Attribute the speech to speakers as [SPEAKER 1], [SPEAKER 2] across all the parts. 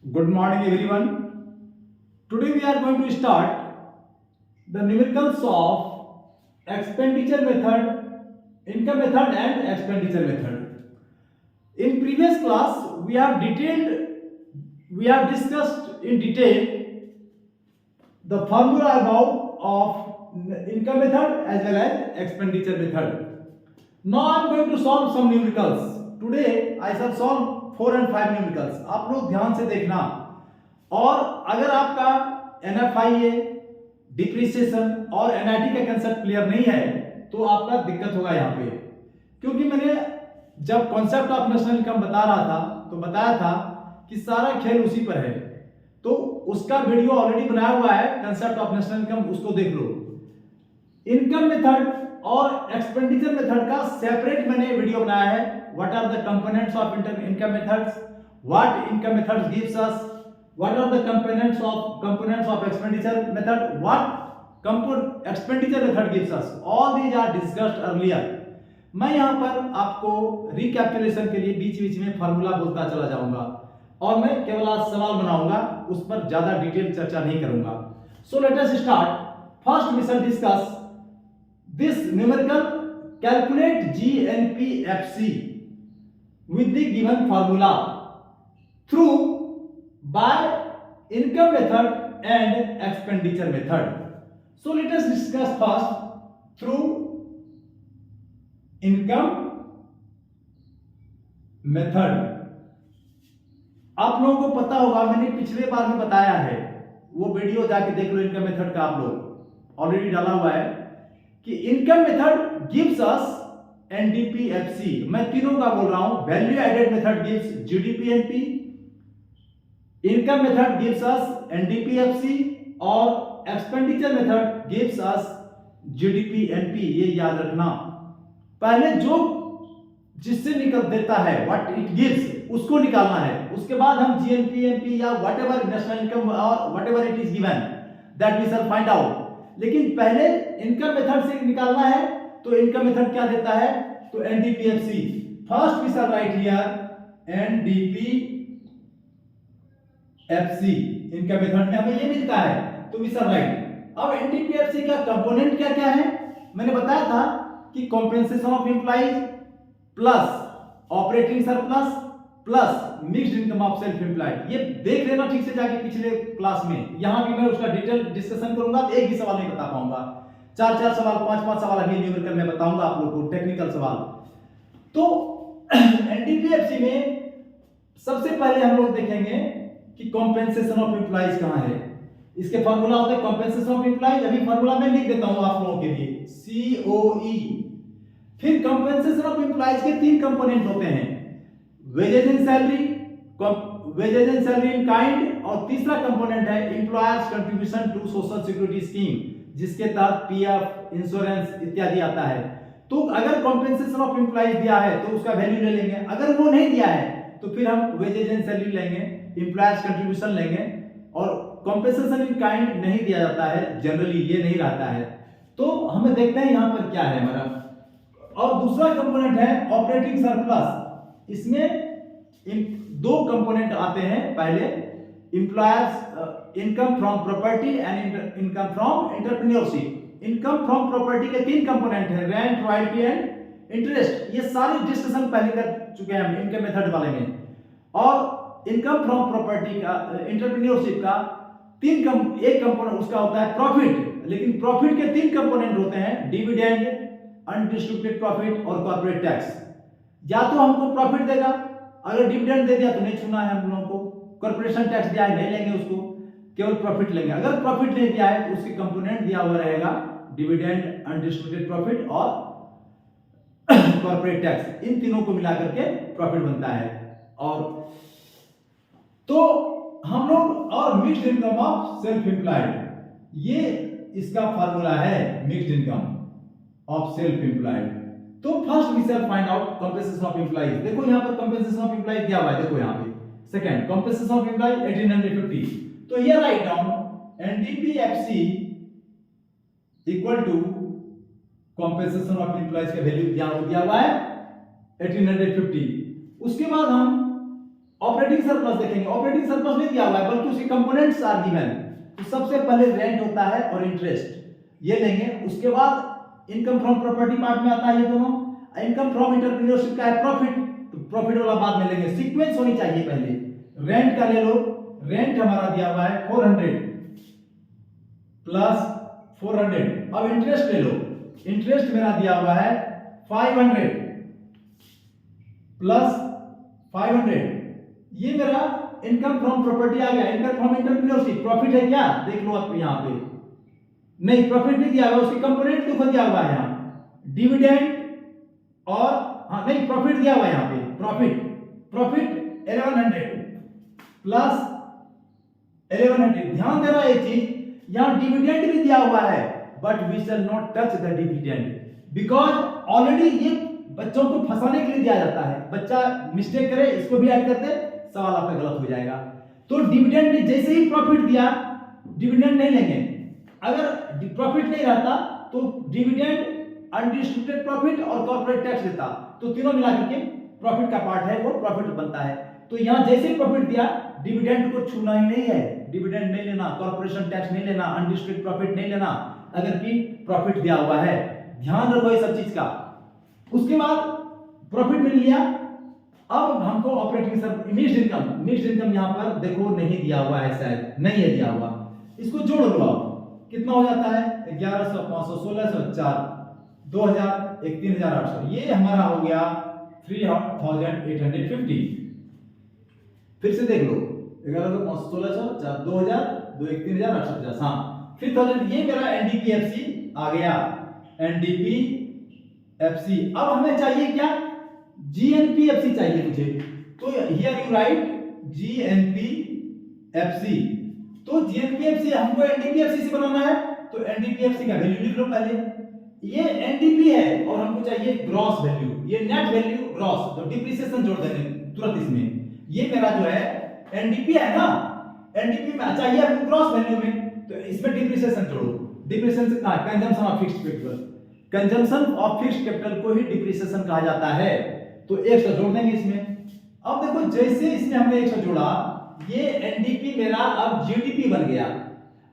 [SPEAKER 1] Good morning, everyone. Today we are going to start the numericals of expenditure method, income method, and expenditure method. In previous class, we have discussed in detail the formula about of income method as well as expenditure method. Now I am going to solve some numericals. Today I shall solve 4 and 5 numericals. आप लोग ध्यान से देखना। और अगर आपका NFIA, depreciation और NIT का कंसेप्ट क्लियर नहीं है तो आपका दिक्कत होगा यहाँ पे, क्योंकि मैंने जब कॉन्सेप्ट ऑफ नेशनल इनकम बता रहा था तो बताया था कि सारा खेल उसी पर है। तो उसका वीडियो ऑलरेडी बनाया हुआ है, कंसेप्ट ऑफ नेशनल इनकम, उसको देख लो। इनकम मेथड और एक्सपेंडिचर मेथड का सेपरेट मैंने वीडियो बनाया है। What are the components of income methods, what income methods gives us, what are the components of expenditure method, what expenditure method gives us, all these are discussed earlier. मैं यहां पर आपको recapitulation के लिए बीच बीच में formula बोलता चला जाऊंगा और मैं केवल आज सवाल बनाऊंगा, उस पर ज्यादा डिटेल चर्चा नहीं करूंगा। So let us start. First we shall discuss this numerical. Calculate GNPFC with the given formula through by income method and expenditure method. So let us discuss first through income method. आप लोगों को पता होगा, मैंने पिछले बार भी बताया है, वो वीडियो जाके देख लो। इनकम मेथड का आप लोग ऑलरेडी डाला हुआ है कि income method gives us NDPFC. मैं तीनों का बोल रहा हूं। Value added method gives GDPNP, income method gives us NDPFC और expenditure method gives us GDPNP. ये याद रखना। पहले जो जिससे निकल देता है, व्हाट इट गिव्स, उसको निकालना है। उसके बाद हम जीएनपीएनपी या व्हाटएवर नेशनल इनकम और whatever it is given that we shall find out. लेकिन पहले इनकम मेथड से निकालना है, तो इनकम मेथड क्या देता है, तो NDPFC. First we shall write here NDPFC. Income method में हमें ये मिलता है, तो वी शैल राइट। अब एनडीपीएफसी का कंपोनेंट क्या क्या है, मैंने बताया था कि compensation of employees plus operating surplus plus mixed income of self employed. ये देख लेना ठीक से जाके पिछले क्लास में। यहां भी मैं उसका डिटेल डिस्कशन करूंगा, तो एक भी सवाल नहीं बता पाऊंगा। चार चार सवाल, पांच पांच सवाल अभी न्यूमेरिकल में बताऊंगा आप लोगों को, टेक्निकल सवाल। तो एनडीपीएफसी में सबसे पहले हम लोग देखेंगे कि कॉम्पेंसेशन ऑफ एम्प्लॉइज कहां है। इसके फार्मूला होते हैं कॉम्पेंसेशन ऑफ एम्प्लॉइज। अभी फार्मूला मैं लिख देता हूं आप लोगों के लिए, सीओई। फिर कॉम्पेंसेशन ऑफ एम्प्लॉइज के तीन कंपोनेंट होते हैं, wages and salary, wages and salary in kind, और तीसरा कंपोनेंट है employers contribution to social security scheme, जिसके तहत पीएफ, इंश्योरेंस इत्यादि आता है। तो अगर कॉम्पेंसेशन ऑफ एम्प्लॉइज दिया है तो उसका वैल्यू ले लेंगे, अगर वो नहीं दिया है तो फिर हम वेजेज एंड सैलरी लेंगे, एम्प्लॉयर्स कंट्रीब्यूशन लेंगे। और कॉम्पेंसेशन इन काइंड नहीं दिया जाता है, जनरली ये नहीं रहता है। तो हमें देखते हैं यहां पर क्या है हमारा। और दूसरा कंपोनेंट है ऑपरेटिंग सरप्लस। इसमें दो कंपोनेंट आते हैं। पहले employers income from property and income from entrepreneurship. Income from property के तीन कंपोनेंट हैं, रेंट, रॉयल्टी एंड इंटरेस्ट। ये सारे डिस्कशन पहले कर चुके हैं हम इनकम मेथड वाले में। और इनकम फ्रॉम प्रॉपर्टी का, एंटरप्रेन्योरशिप का एक कंपोनेंट उसका होता है प्रॉफिट। लेकिन प्रॉफिट के तीन कंपोनेंट होते हैं, डिविडेंड, अनडिस्ट्रीब्यूटेड प्रॉफिट और कॉर्पोरेट टैक्स। या तो हमको प्रॉफिट देगा, अगर डिविडेंड दे दिया तो नहीं छूना है हम लोगों को, कॉर्पोरेशन टैक्स दिया है नहीं लेंगे उसको, केवल प्रॉफिट लेंगे। अगर प्रॉफिट नहीं दिया है तो उसके कंपोनेंट दिया हुआ रहेगा डिविडेंड, अनडिस्ट्रीब्यूटेड प्रॉफिट और कॉर्पोरेट टैक्स। इन तीनों को मिलाकर के प्रॉफिट बनता है। और तो हम लोग, और mixed income of self employed, ये इसका फार्मूला है, mixed income of self employed. तो first we shall find out compensation of employees. देखो यहां पर कॉम्पेंसेशन ऑफ एम्प्लॉइज दिया हुआ है, देखो यहां पे सेकंड कॉम्पेंसेशन ऑफ एम्प्लॉइज 1850। तो ये write down NDPFC equal to compensation of employees का वैल्यू दिया हुआ है 1850। उसके बाद हम ऑपरेटिंग ऑपरेटिंग सरप्लस देखेंगे, ऑपरेटिंग सरप्लस नहीं दिया हुआ है बल्कि उसके कंपोनेंट्स आर गिवन। तो सबसे पहले रेंट होता है और इंटरेस्ट, ये लेंगे। उसके बाद इनकम फ्रॉम प्रॉपर्टी पार्ट में आता है ये दोनों। इनकम फ्रॉम एंटरप्रेन्योरशिप का है प्रॉफिट, तो प्रॉफिट वाला बाद में लेंगे। सीक्वेंस होनी चाहिए पहले। रेंट का ले लो, रेंट हमारा दिया हुआ है 400 प्लस 400। अब इंटरेस्ट ले लो, इंटरेस्ट मेरा दिया हुआ है 500 प्लस 500। ये मेरा इनकम फ्रॉम प्रॉपर्टी आ गया। इनकम फ्रॉम एंटरप्रेन्योरशिप प्रॉफिट है क्या, देख लो आप यहाँ पे। नहीं, प्रॉफिट नहीं दिया हुआ, उसके कंपोनेंट देखो दिया हुआ है यहाँ, डिविडेंड और हाँ नहीं प्रॉफिट दिया हुआ है यहाँ पे। Profit 1100 plus 1100। ध्यान देना एक चीज, यहाँ डिविडेंड भी दिया हुआ है, but we shall not touch the dividend because already ये बच्चों को फंसाने के लिए दिया जाता है। बच्चा मिस्टेक करे, इसको भी ऐड करते, सवाल आपका गलत हो जाएगा। तो डिविडेंड जैसे ही प्रॉफिट दिया, डिविडेंड नहीं लेंगे। अगर प्रॉफिट नहीं रहता तो डिविडेंड, अनडिस्ट्रिब्यूटेड प्रॉफिट और कॉर्पोरेट टैक्स देता, तो तीनों मिलाकर के प्रॉफिट का पार्ट है, वो प्रॉफिट बनता है। तो यहाँ जैसे प्रॉफिट दिया, डिविडेंड को छूना ही नहीं है, डिविडेंड नहीं लेना, कॉर्पोरेशन टैक्स नहीं लेना, अनडिस्ट्रिब्यूटेड प्रॉफिट नहीं लेना, अगर कि प्रॉफिट दिया हुआ है। ध्यान रखो ये सब चीज का। उसके बाद प्रॉफिट मिल लिया। अब हमको ऑपरेटिंग सब मिक्स्ड इनकम यहाँ पर देखो नहीं दिया हुआ है, शायद नहीं है दिया हुआ, इसको जोड़ लो आप, कितना हो जाता है 1100, 500, 1600, 4, 2000, 3800। ये हमारा हो गया 3850। फिर से देख लो, 1100, 500, 1600, 4, 2000, 2, 3850। हाँ, फिर 1000। ये मेरा एनडीपीएफसी आ गया, एनडीपीएफसी। अब हमें चाहिए क्या, जीएनपीएफसी चाहिए मुझे। तो हियर यू राइट जीएनपीएफसी। तो जीएनपीएफसी हमको एनडीपीएफसी से बनाना है, तो एनडीपीएफसी का वैल्यू लिख लो पहले। ये एनडीपी है और हमको चाहिए ग्रॉस वैल्यू, ये नेट वैल्यू ग्रॉस, तो डिप्रिसिएशन जोड़ देंगे तुरंत इसमें। ये मेरा जो है एनडीपी है ना, एनडीपी में चाहिए हमको ग्रॉस वैल्यू में, तो इसमें डिप्रिसिएशन जोड़ो। डिप्रिसिएशन कहां, consumption of fixed capital. Consumption of fixed capital को ही डिप्रिसिएशन कहा जाता है, तो 100 जोड़ देंगे इसमें। अब देखो जैसे इसमें हमने 100 जोड़ा, ये एनडीपी मेरा अब जीडीपी बन गया।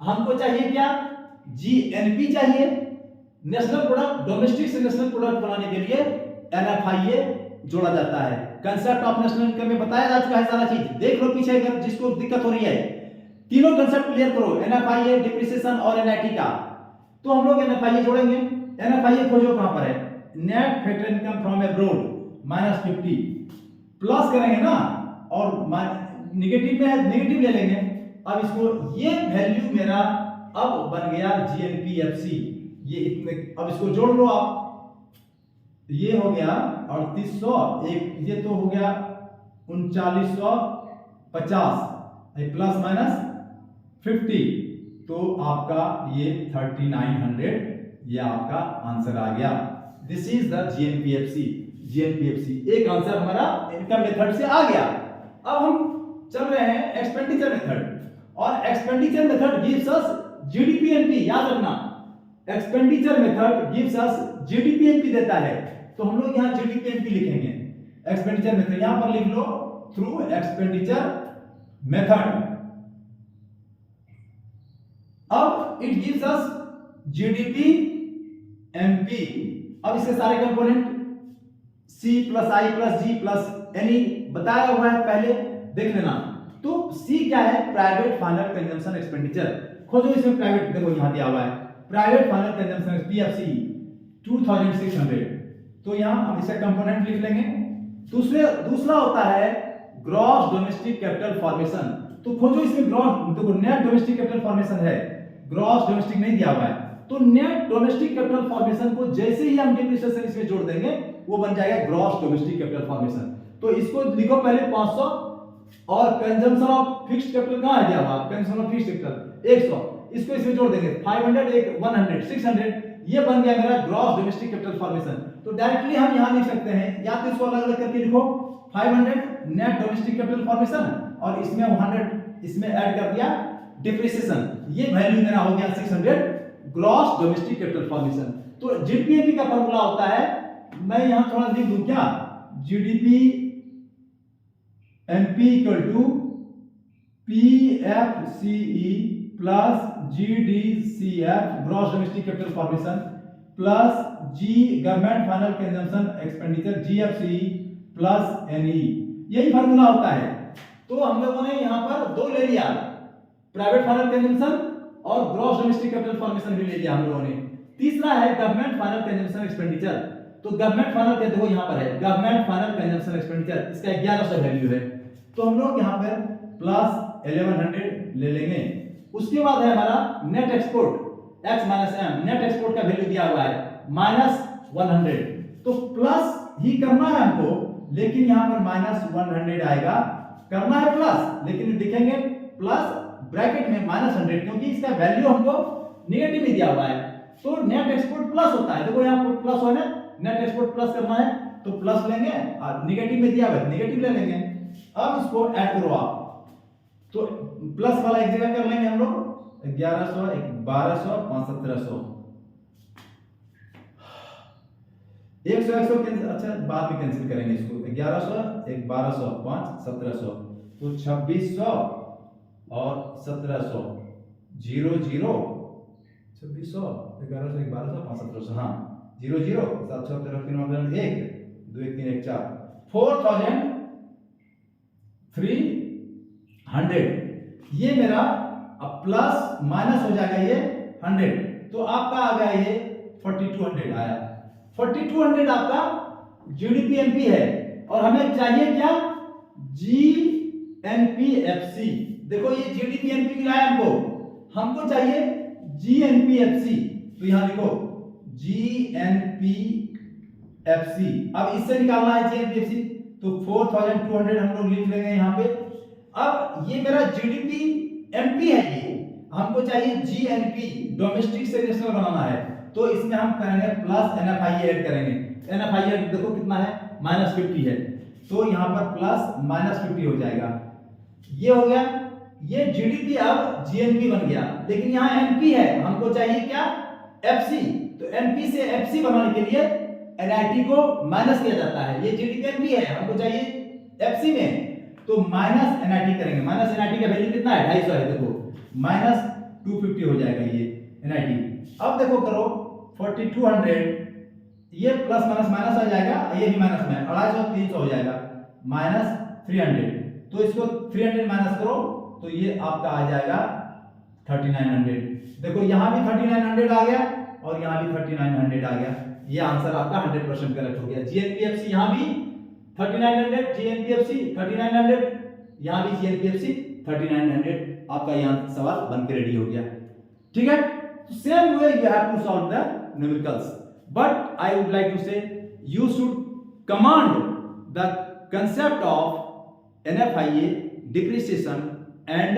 [SPEAKER 1] हमको चाहिए क्या, जीएनपी चाहिए, नेशनल प्रोडक्ट, डोमेस्टिक से नेशनल प्रोडक्ट बनाने के लिए एनएफआईए जोड़ा जाता है। कंसेप्ट ऑफ नेशनल इनकम में बताया जा चुका है सारा चीज, देख लो पीछे अगर जिसको दिक्कत हो रही है। तीनों कंसेप्ट क्लियर करो, एनएफआईए, डिप्रिसिएशन और एनआईटी का। तो हम लोग एनएफआईए जोड़ेंगे। एनएफआईए खोजो कहां पर है, net factor income from abroad -50 plus करेंगे ना, और नेगेटिव में है, नेगेटिव ले लेंगे। अब इसको, ये वैल्यू मेरा अब बन गया जीएनपीएफसी, ये इतने। अब इसको जोड़ लो आप, ये हो गया 3800, एक ये तो हो गया 3950 प्लस माइनस 50, तो आपका ये 3900, ये आपका आंसर आ गया। This is the GNPFC. GNPFC एक आंसर हमारा इनकम मेथड से आ गया। अब हम चल रहे हैं एक्सपेंडिचर मेथड, और एक्सपेंडिचर मेथड गिव्स अस जीडीपीएनपी। याद रखना, एक्सपेंडिचर मेथड गिव्स अस जीडीपीएनपी देता है, तो हम लोग यहां जीडीपीएनपी लिखेंगे। एक्सपेंडिचर मेथड यहां पर लिख लो, थ्रू एक्सपेंडिचर मेथड। अब इट गिव्स अस जीडीपीएनपी। अब इसके सारे component C plus I plus G plus NE बताया हुआ है, पहले देख लेना। तो C क्या है, प्राइवेट फाइनल कंजम्पशन एक्सपेंडिचर। खोजो इसमें प्राइवेट, देखो यहां दिया हुआ है प्राइवेट फाइनल कंजम्पशन PFC 2600। तो यहां हम इसका कंपोनेंट लिख लेंगे। दूसरा होता है ग्रॉस डोमेस्टिक कैपिटल फॉर्मेशन। तो खोजो इसमें ग्रॉस, देखो नेट डोमेस्टिक कैपिटल फॉर्मेशन है, ग्रॉस डोमेस्टिक नहीं दिया हुआ है। तो नेट डोमेस्टिक कैपिटल फॉर्मेशन को जैसे ही हम डिप्रिसिएशन इसमें जोड़ देंगे, वो बन जाएगा ग्रॉस डोमेस्टिक कैपिटल फॉर्मेशन। तो इसको लिखो पहले 500, और कंजम्पशन ऑफ फिक्स्ड कैपिटल कहां है दिया हुआ, कंजम्पशन ऑफ फिक्स्ड कैपिटल 100, इसको इसमें जोड़ देंगे 500, एक 100, 600, ये बन गया मेरा ग्रॉस डोमेस्टिक कैपिटल फॉर्मेशन। तो डायरेक्टली हम यहां लिख सकते हैं, या तो इसको अलग अलग करके लिखो, 500 नेट डोमेस्टिक कैपिटल फॉर्मेशन, और इसमें 100 इसमें ऐड कर दिया डिप्रिसिएशन, ये वैल्यू मेरा हो गया 600 ग्रॉस डोमेस्टिक कैपिटल फॉर्मेशन। तो जीडीपी का फॉर्मूला होता है, मैं यहां थोड़ा लिख दूं क्या, GDP NP equal to PFCE plus GDCF gross domestic capital formation plus G government final consumption expenditure GFCE plus NE, यही फार्मूला होता है। तो हम लोगों ने यहां पर दो ले लिया, प्राइवेट फाइनल कंजम्पशन और ग्रॉस डोमेस्टिक कैपिटल फॉर्मेशन भी ले लिया हम लोगों ने। तीसरा है गवर्नमेंट फाइनल कंजम्पशन एक्सपेंडिचर। तो गवर्नमेंट फाइनल देखो यहां पर है गवर्नमेंट फाइनल कंजम्पशन एक्सपेंडिचर, इसका 1100 वैल्यू है, तो हम लोग यहां पर प्लस 1100 ले लेंगे। उसके बाद है हमारा net export x minus M, net export का वैल्यू दिया हुआ है -100, तो प्लस ही करना है हमको, लेकिन यहां पर -100 आएगा, करना है प्लस, लेकिन देखेंगे प्लस ब्रैकेट में -100, क्योंकि इसका वैल्यू हमको नेगेटिव में दिया हुआ है, तो नेट एक्सपोर्ट प्लस होता है। देखो यहां पर प्लस होना, नेट एक्सपोर्ट प्लस करना है तो प्लस लेंगे, और नेगेटिव में दिया हुआ है नेगेटिव ले लेंगे। अब इसको ऐड करो आप, तो प्लस वाला एक जगह कर लेंगे हम लोग, 1100 1200 5 1700, 100 100 कैंसिल, अच्छा बाद में कैंसिल करेंगे इसको, 1100 1200 5 1700, तो 2600 और 1700 0 0 2600 1100 1200 5 1700, हाँ 0 0 7 6 13 3 1 2 1 3 1 4 4300, ये मेरा अब प्लस माइनस हो जाएगा ये 100, तो आपका आ गया ये 4200 आया। 4200 आपका जीडीपी एनपी है, और हमें चाहिए क्या, जीएनपीएफसी। देखो ये जीडीपी एनपी मिला है हमको, हमको चाहिए जीएनपीएफसी, तो यहां लिखो जीएनपीएफसी। अब इससे निकालना है जीएनपीएफसी, तो 4200 हम लोग लिख लेंगे यहां पे। अब ये मेरा जीडीपी एमपी है, ये हमको चाहिए जीएनपी, डोमेस्टिक से नेशनल बनाना है, तो इसमें हम करेंगे प्लस एनएफआई ऐड करेंगे। एनएफआई देखो कितना है, -50 है, तो यहां पर प्लस -50 हो जाएगा, ये हो गया। ये जीडीपी अब जीएनपी बन गया, लेकिन यहां एनपी है, हमको चाहिए क्या, एफसी, तो एनपी से एफसी बनाने के लिए एनआईटी को माइनस किया जाता है, ये जीडीपी एनपी है, हमको चाहिए एफसी में, तो माइनस एनआईटी करेंगे। माइनस एनआईटी का वैल्यू कितना है, 250 है, देखो -250 हो जाएगा ये एनआईटी। अब देखो करो 4200, ये प्लस माइनस माइनस आ जाएगा, ये भी माइनस में 250 300 हो जाएगा, -300, तो इसको 300 माइनस करो, तो ये आपका आ जाएगा 3900। देखो यहां भी 3900 आ गया और यहां भी 3900 आ गया, ये आंसर आपका 100% करेक्ट हो गया। जीएनपीएफसी यहां भी 3900, जीएनपीएफसी 3900, यहां भी जीएनपीएफसी 3900, आपका यहां सवाल बन के रेडी हो गया। ठीक है, तो same way you have to solve the numericals, but I would like to say you should command the concept of NFIA, depreciation and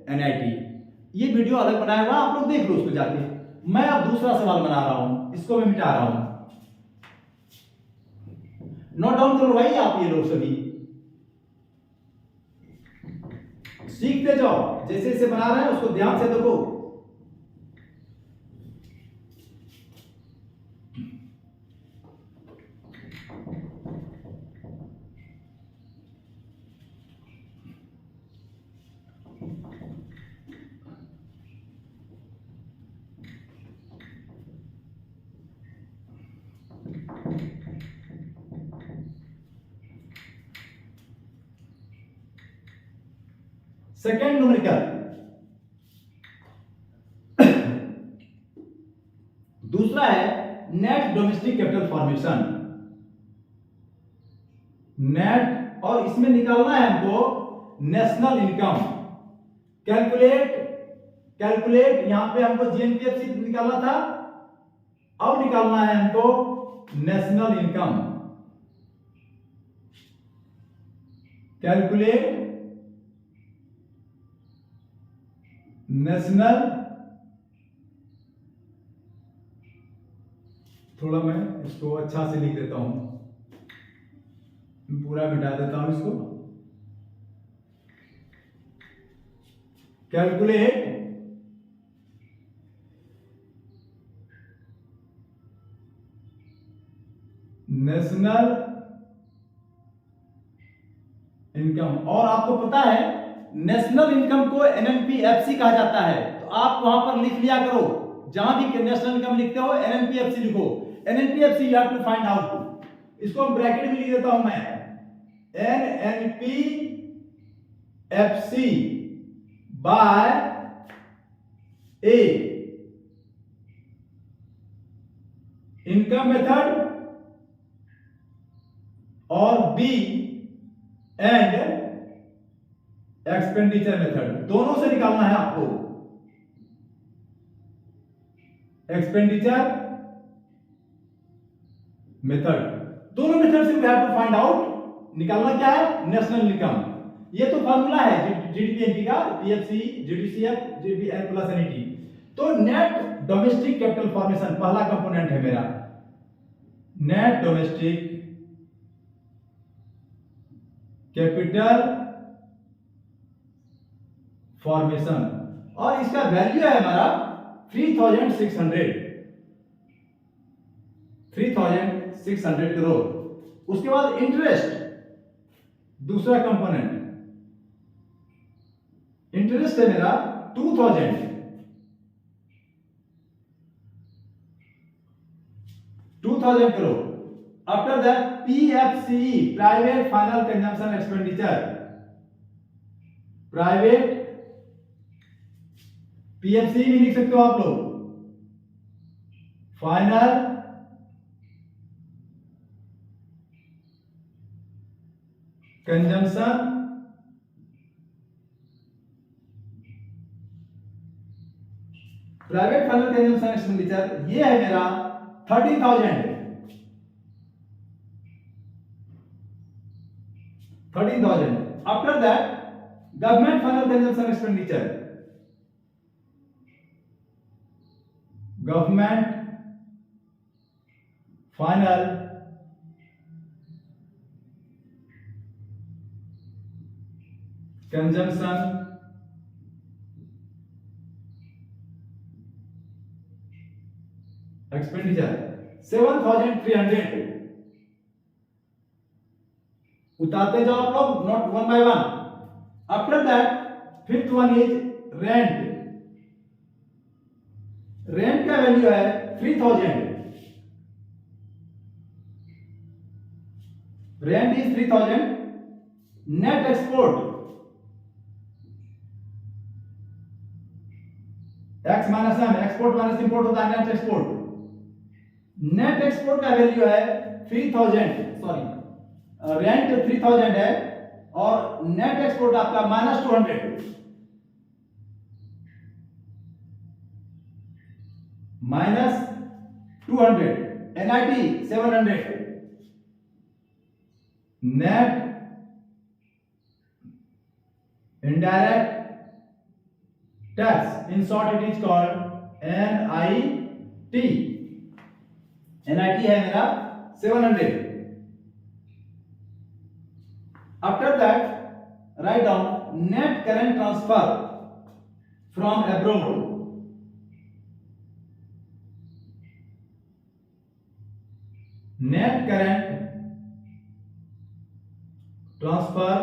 [SPEAKER 1] NIT। ये वीडियो अलग बनाया हुआ, आप लोग देख लो उसको जाके। मैं अब दूसरा सवाल बना रहा हूं, इसको मैं मिटा रहा हूं, नोट डाउन करो भाई आप ये लोग सभी, सीखते जाओ, जैसे जैसे बना रहे हैं उसको ध्यान से देखो। सेकेंड न्यूमेरिकल, दूसरा है net domestic capital formation, net, और इसमें निकालना है हमको नेशनल इनकम। कैलकुलेट यहां पे हमको जीएनपीएफसी निकालना था, अब निकालना है हमको नेशनल इनकम। कैलकुलेट नेशनल, थोड़ा मैं इसको अच्छा से लिख देता हूं, पूरा मिटा देता हूं इसको। Calculate national income. और आपको पता है नेशनल इनकम को एनएनपीएफसी कहा जाता है, तो आप वहां पर लिख लिया करो, जहां भी नेशनल इनकम लिखते हो एनएनपीएफसी लिखो। NNPFC you have to find out. इसको ब्रैकेट में लिख देता हूं मैं, NNPFC by A income method और बी एंड एक्सपेंडिचर मेथड। दोनों से निकालना है आपको, एक्सपेंडिचर मेथड, दोनों मेथड से we have to find out, निकालना क्या है, नेशनल इनकम। ये तो फॉर्मूला है जीडीपी का, पीएफसी जीडीसीएफ जीडीपी प्लस एनईटी। तो नेट डोमेस्टिक कैपिटल फॉर्मेशन पहला कंपोनेंट है मेरा, नेट डोमेस्टिक कैपिटल फॉर्मेशन, और इसका वैल्यू है हमारा 3600 करोड़। उसके बाद इंटरेस्ट, दूसरा कंपोनेंट इंटरेस्ट है मेरा 2000 crore. After that PFCE, private final consumption expenditure, private PFC भी लिख सकते हो आप लोग, final consumption private final consumption expenditure, ये है मेरा 13,000। After that government final consumption expenditure, government final consumption expenditure 7,300। उतारते जाओ आप लोग, note one by one. After that fifth one is rent, rent का वैल्यू है 3000, rent is 3000। Net export, X minus M, export minus import होता है net export. Net export का value है 3000, सॉरी रेंट 3000 है और नेट एक्सपोर्ट आपका -200, -200। NIT 700। Net indirect tax, in short it is called NIT। NIT है मेरा 700। After that write down net current transfer from abroad, net current transfer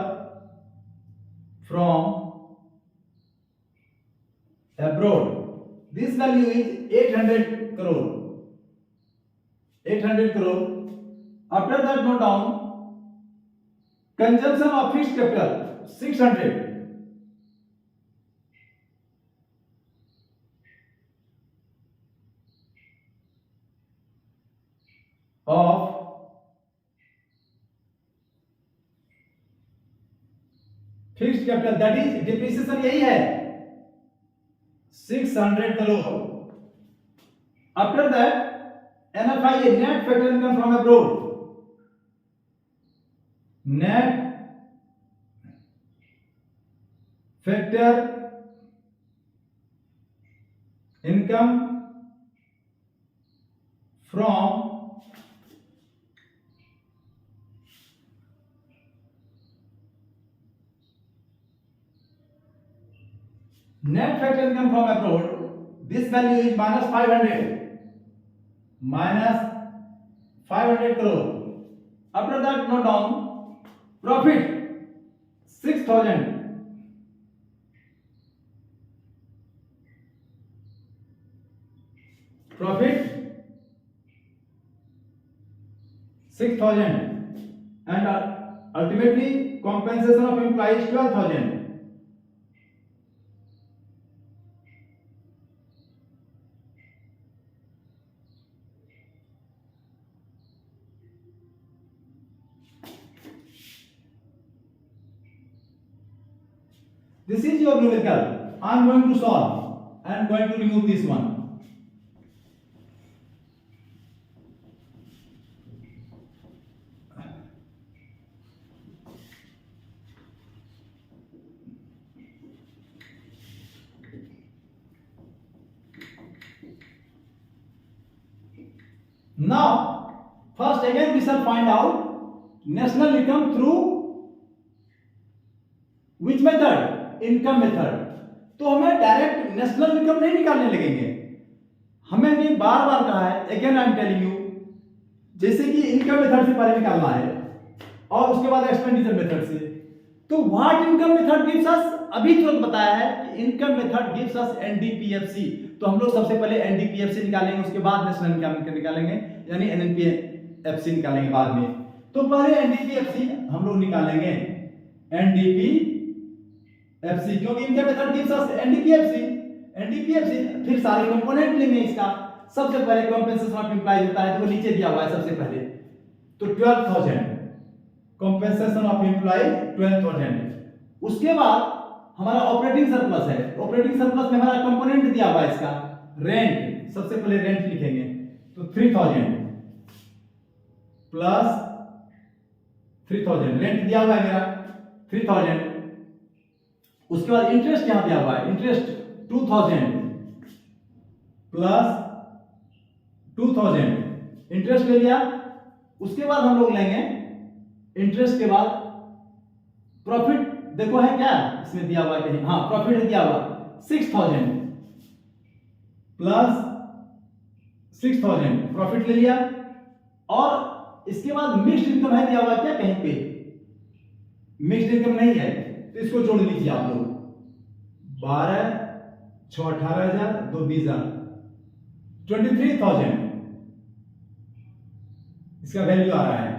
[SPEAKER 1] from abroad, this value is 800 crore, 800 crore। After that note down consumption of fixed capital 600, of fixed capital, that is depreciation, यही है 600 crore. After that NFIA, net factor income from abroad, net factor income from net factor income from abroad, this value is -500, -500 crore। After that note down profit 6000 profit 6000 and ultimately compensation of employees 12,000. This is your numerical. I am going to solve. I am going to remove this one. Now, first again we shall find out national income through which method? Income method. तो हमें direct national income नहीं निकालने लगेंगे. हमें ने बार बार कहा है, again I am telling you, जैसे कि इनकम मेथड से पहले निकालना है और उसके बाद एक्सपेंडिचर मेथड से. तो व्हाट इनकम मेथड गिव्स अस, अभी तुरंत बताया है कि income method gives us NDPFC. तो हम लोग सबसे पहले एनडीपीएफसी निकालेंगे, उसके बाद नेशनल इनकम निकालेंगे, यानी एनएनपीएफसी निकालेंगे बाद में. तो पहले एनडीपीएफसी हम लोग निकालेंगे, एनडीपीएफसी, क्योंकि income method gives us NDPFC. फिर सारे कंपोनेंट लेंगे इसका. सबसे पहले कंपेंसेशन ऑफ एम्प्लॉयज होता है, तो वो नीचे दिया हुआ है सबसे पहले. तो 12,000 कंपेंसेशन ऑफ एम्प्लॉयज 12,000. उसके बाद हमारा ऑपरेटिंग सरप्लस है. ऑपरेटिंग सरप्लस में हमारा कंपोनेंट दिया हुआ है इसका रेंट. सबसे पहले रेंट लिखेंगे, तो 3000 प्लस 3000 रेंट दिया हुआ है मेरा 3000. उसके बाद इंटरेस्ट यहां दिया हुआ है, इंटरेस्ट 2000 प्लस 2000 इंटरेस्ट ले लिया. उसके बाद हम लोग लेंगे इंटरेस्ट के बाद प्रॉफिट. देखो है क्या इसमें दिया हुआ है कहीं, हाँ प्रॉफिट दिया हुआ 6000 प्लस 6000 प्रॉफिट ले लिया. और इसके बाद मिक्स्ड इनकम है दिया हुआ क्या कहीं पे, मिक्स्ड इनकम नहीं है तो इसको जोड़ लीजिए आप लोग. 12 6 18,000 2 20,000 23,000 इसका वैल्यू आ रहा है.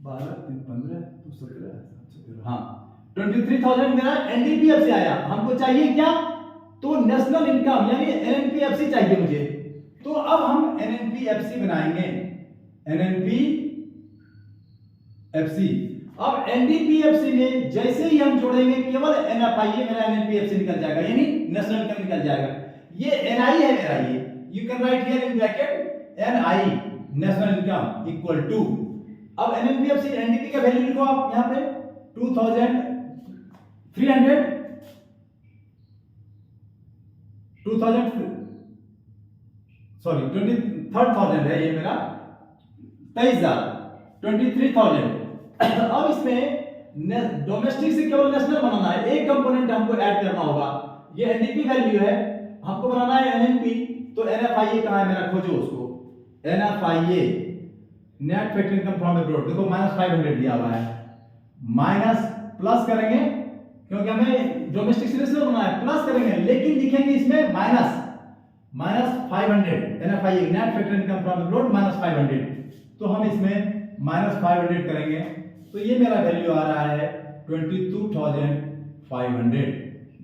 [SPEAKER 1] 12 3 15 2 17 हाँ 23,000 मेरा एनडीपीएफ से आया. हमको चाहिए क्या, तो नेशनल इनकम यानी एनएनपीएफसी चाहिए मुझे. तो अब हम एनएनपीएफसी बनाएंगे, एनएनपीएफसी. अब एनडीपीएफसी में जैसे ही हम जोड़ेंगे केवल एनएफआईए मेरा एनएनपीएफसी निकल जाएगा, यानी नेशनल इनकम निकल जाएगा. ये एनआई है मेरा, ये you can write here in bracket NI national income equal to. अब एनएनपीएफसी एनडीपी का वैल्यू लिखो आप यहां पे 2300 23,000 है ये मेरा 23,000 23,000. अब इसमें डोमेस्टिक से केवल नेशनल बनाना है, एक कंपोनेंट हमको ऐड करना होगा. ये एनडीपी वैल्यू है, हमको बनाना है एनएनपी. तो एनएफआईए कहां है मेरा, खोजो उसको. NFIA net factor income from abroad. देखो -500 दिया हुआ है, माइनस प्लस करेंगे क्योंकि हमें डोमेस्टिक से नेशनल बनाना है, प्लस करेंगे लेकिन लिखेंगे इसमें -500 NFIA net factor income from abroad -500. तो हम इसमें -500 करेंगे, तो ये मेरा वैल्यू आ रहा है 22,500.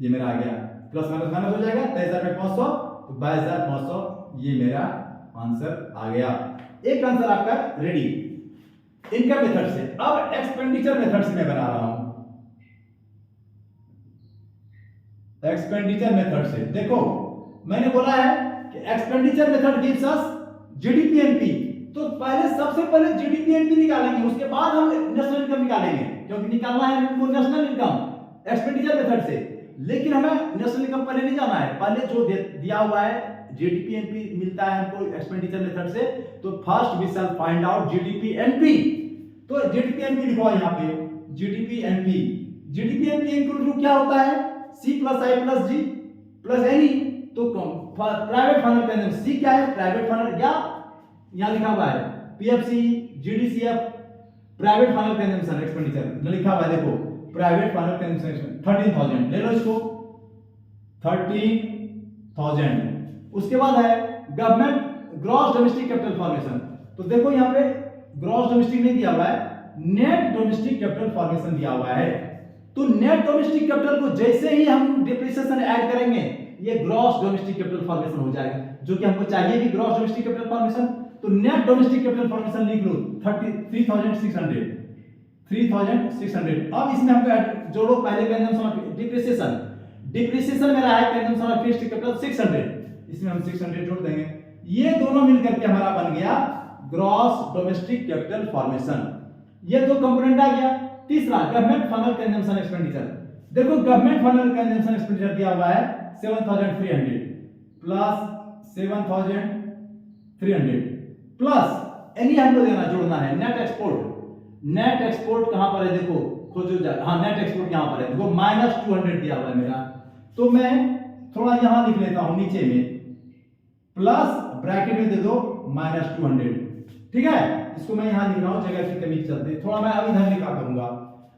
[SPEAKER 1] ये मेरा आ गया, प्लस माइनस माइनस हो जाएगा 23,500 तो 22,500. ये मेरा आंसर आ गया. एक आंसर आपका रेडी इनकम मेथड से. अब एक्सपेंडिचर मेथड से मैं बना रहा हूं. एक्सपेंडिचर मेथड से देखो मैंने बोला है कि एक्सपेंडिचर मेथड गिव्स अस जीडीपीएनपी. तो पहले सबसे पहले जीडीपीएनपी निकालेंगे, उसके बाद हम नेशनल इनकम निकालेंगे, क्योंकि निकालना है हमको नेशनल इनकम एक्सपेंडिचर मेथड से. लेकिन हमें नेशनल इनकम पहले नहीं जाना है, पहले जो दिया हुआ है जीडीपीएनपी मिलता है हमको एक्सपेंडिचर मेथड से. तो first we shall find out GDPNP. तो जीडीपीएनपी लिखो यहां पे जीडीपीएनपी. जीडीपीएनपी इनक्लूड क्या होता है, C plus I plus G plus NE. तो प्राइवेट फाइनल कंजम्पशन, सी क्या है प्राइवेट फाइनल, या यहां लिखा हुआ है PFC GDCF private final consumption expenditure लिखा हुआ है. देखो प्राइवेट फाइनल कंजम्पशन 13,000 ले लो इसको 13,000। उसके बाद है government gross domestic capital formation. तो देखो यहाँ पे ग्रॉस डोमेस्टिक नहीं दिया हुआ है, नेट डोमेस्टिक कैपिटल फॉर्मेशन दिया हुआ है। तो नेट डोमेस्टिक कैपिटल को जैसे ही हम डिप्रिसिएशन ऐड करेंगे ये ग्रॉस डोमेस्टिक कैपिटल फॉर्मेशन हो जाएगा, जो कि हमको चाहिए भी ग्रॉस डोमेस्टिक कैपिटल फॉर्मेशन। तो नेट डोमेस्टिक कैपिटल फॉर्मेशन लिख लो 33,600 3,600। अब इसमें हमको जोड़ो पहले कंजम्पशन ऑफ डिप्रिसिएशन, डिप्रिसिएशन मेरा है कंजम्पशन ऑफ फिक्स्ड कैपिटल 600, इसमें हम 600 जोड़ देंगे। ये दोनों मिलकर के हमारा बन गया ग्रॉस डोमेस्टिक कैपिटल फॉर्मेशन। ये दो कंपोनेंट आ गया। तीसरा गवर्नमेंट फाइनल कंजम्पशन एक्सपेंडिचर। देखो गवर्नमेंट फाइनल कंजम्पशन एक्सपेंडिचर दिया हुआ है 7,300 प्लस 7,300 प्लस एनी हमको देना जोड़ना है नेट एक्सपोर्ट। नेट एक्सपोर्ट कहां पर है देखो खोजो जा, हाँ नेट एक्सपोर्ट यहां पर है देखो -200 दिया हुआ है मेरा। तो मैं थोड़ा यहां लिख लेता हूं नीचे में प्लस ब्रैकेट में दे दो -200, ठीक है। इसको मैं यहां लिख रहा हूं जगह की कमी के चलते, थोड़ा मैं अब इधर लिखा करूंगा।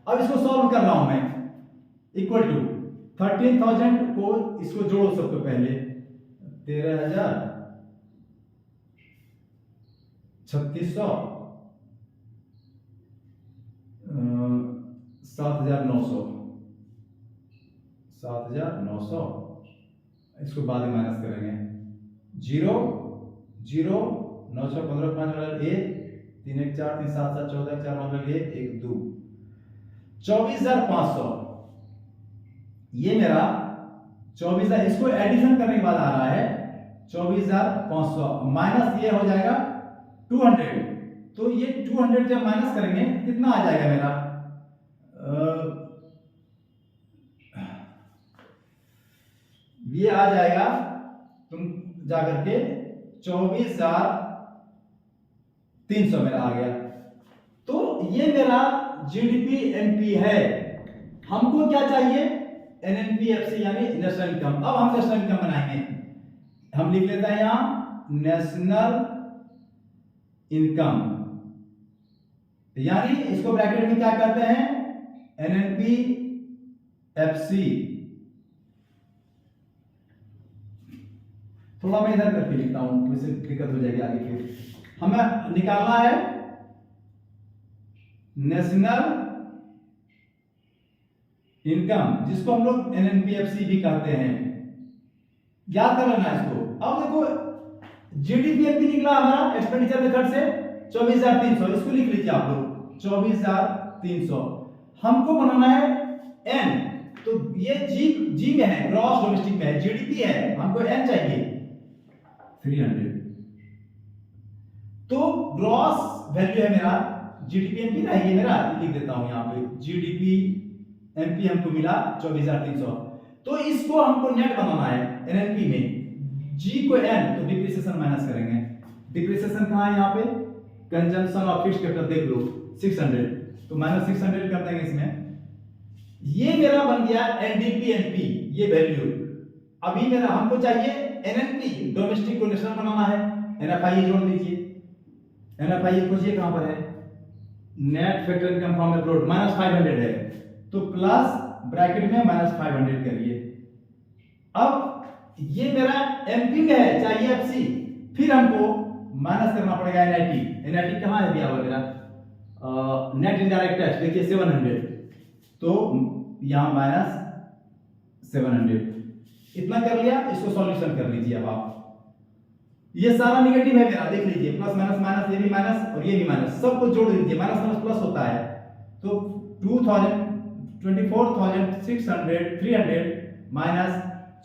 [SPEAKER 1] अब इसको सॉल्व कर रहा हूं मैं, इक्वल टू 13,000 को इसको जोड़ो सबसे पहले 13,3600 7,900 इसको बाद में माइनस करेंगे 0 0 9 6 15 5 1 3 1 4 3 7 7 14 4 1 1 2 24,500। ये मेरा 24,000 इसको एडिशन करने के बाद आ रहा है 24,500 माइनस ये हो जाएगा 200। तो ये 200 जब माइनस करेंगे कितना आ जाएगा मेरा ये आ जाएगा तुम जाकर के 24,300 मेरा आ गया। तो ये मेरा जीडीपी एनपी है। हमको क्या चाहिए एनएनपीएफसी यानी नेशनल इनकम। अब हम नेशनल इनकम बनाएंगे, हम लिख लेते हैं यहां नेशनल इनकम, यानी इसको ब्रैकेट में क्या कहते हैं एनएनपीएफसी। थोड़ा मैं इधर करके लिखता हूं, वैसे दिक्कत हो जाएगी आगे। फिर हमें निकालना है नेशनल इनकम, जिसको हम लोग एनएनपीएफसी भी कहते हैं। याद कर लेना इसको। अब देखो जीडीपी निकला हमारा एक्सपेंडिचर मेथड से 24,300, इसको लिख लीजिए आप लोग 24,300। हमको बनाना है एन, तो ये जी में है, ग्रॉस डोमेस्टिक में है, जीडीपी है, हमको एन चाहिए 300। तो ग्रॉस वैल्यू है मेरा जीडीपी एमपी ना, ये मेरा लिख देता हूं यहां पे जीडीपी एमपी हमको मिला 24,300। तो इसको हमको नेट बनाना है एनएनपी में, जी को एन तो डिप्रिसिएशन माइनस करेंगे। डिप्रिसिएशन कहां है यहां पे कंजम्पशन ऑफ फिक्स्ड कैपिटल देख लो 600, तो -600 कर देंगे इसमें। ये मेरा बन गया एनडीपी एनपी ये वैल्यू। अभी मेरा हमको चाहिए एनएनपी डोमेस्टिक को नेशनल बनाना है, एनएफआई जोड़ दीजिए। एनएफआई खोजिए कहां पर है net factor income from abroad -500 है, तो प्लस ब्रैकेट में -500 करिए। अब ये मेरा एमपी में है, चाहिए एफसी, फिर हमको माइनस करना पड़ेगा एनआईटी। एनआईटी कहां है दिया हुआ मेरा नेट इनडायरेक्ट टैक्स, देखिए 700, तो यहां -700 इतना कर लिया। इसको सॉल्यूशन कर लीजिए। अब आप ये सारा निगेटिव है मेरा, देख लीजिए प्लस माइनस माइनस, ये भी माइनस और ये भी माइनस, सबको जोड़ दीजिए, माइनस माइनस प्लस होता है। तो 24,600 300 माइनस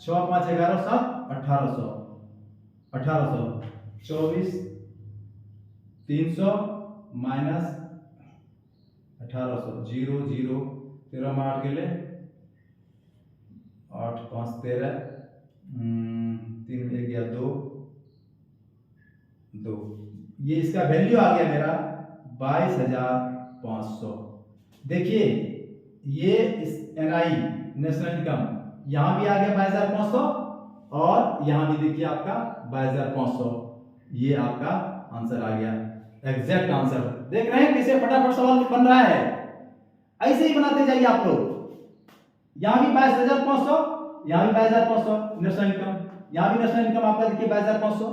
[SPEAKER 1] 6 5 11 7 1800 24,300 माइनस 1800 0 0 13 में 8 गेले 8 5 13 3 1 गया 2 2। ये इसका वैल्यू आ गया मेरा 22,500। देखिए ये इस एनआई नेशनल इनकम यहां भी आ गया 22,500 और यहां भी देखिए आपका 22,500। ये आपका आंसर आ गया, एग्जैक्ट आंसर। देख रहे हैं कैसे फटाफट सवाल बन रहा है। ऐसे ही बनाते जाइए आप लोग। यहां भी 22,500, यहां भी 22,500 नेशनल इनकम, यहां भी नेशनल इनकम आपका देखिए 22,500।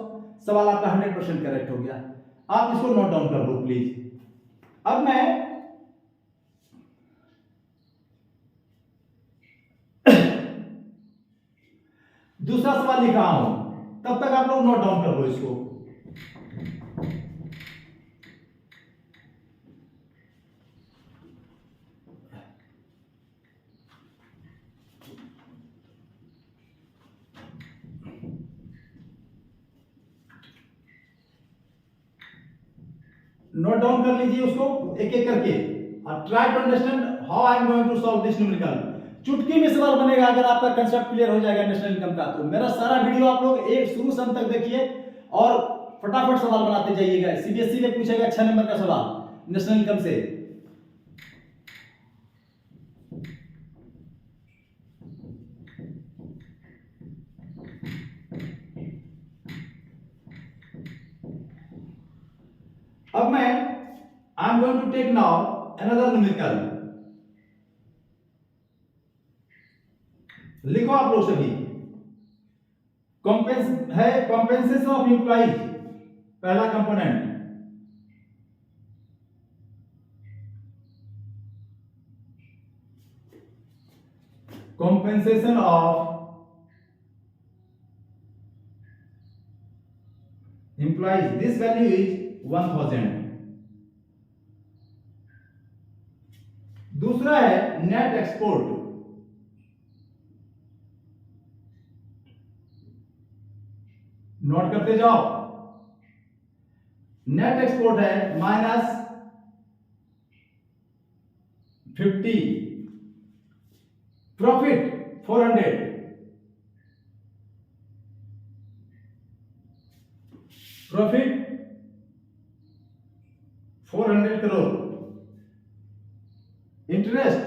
[SPEAKER 1] सवाल आपका 100% करेक्ट हो गया। आप इसको नोट डाउन कर लो प्लीज। अब मैं दूसरा सवाल लिख रहा हूं, तब तक आप लोग नोट डाउन कर लो इसको। नोट डाउन कर लीजिए उसको एक एक करके और try to understand how I am going to solve this numerical. चुटकी में सवाल बनेगा अगर आपका कंसेप्ट क्लियर हो जाएगा नेशनल इनकम का। तो मेरा सारा वीडियो आप लोग एक शुरू से अंत तक देखिए और फटाफट सवाल बनाते जाइएगा। सीबीएसई में पूछेगा 6 नंबर का सवाल नेशनल इनकम से। अब मैं I am going to take now another numerical. लिखो आप लोग सभी। कॉम्पेंसेशन ऑफ एम्प्लॉइज, पहला component. Compensation of employees, this value is 1000। दूसरा है नेट एक्सपोर्ट। नोट करते जाओ। नेट एक्सपोर्ट है -50, प्रॉफिट 400, प्रॉफिट 400 करोड़। इंटरेस्ट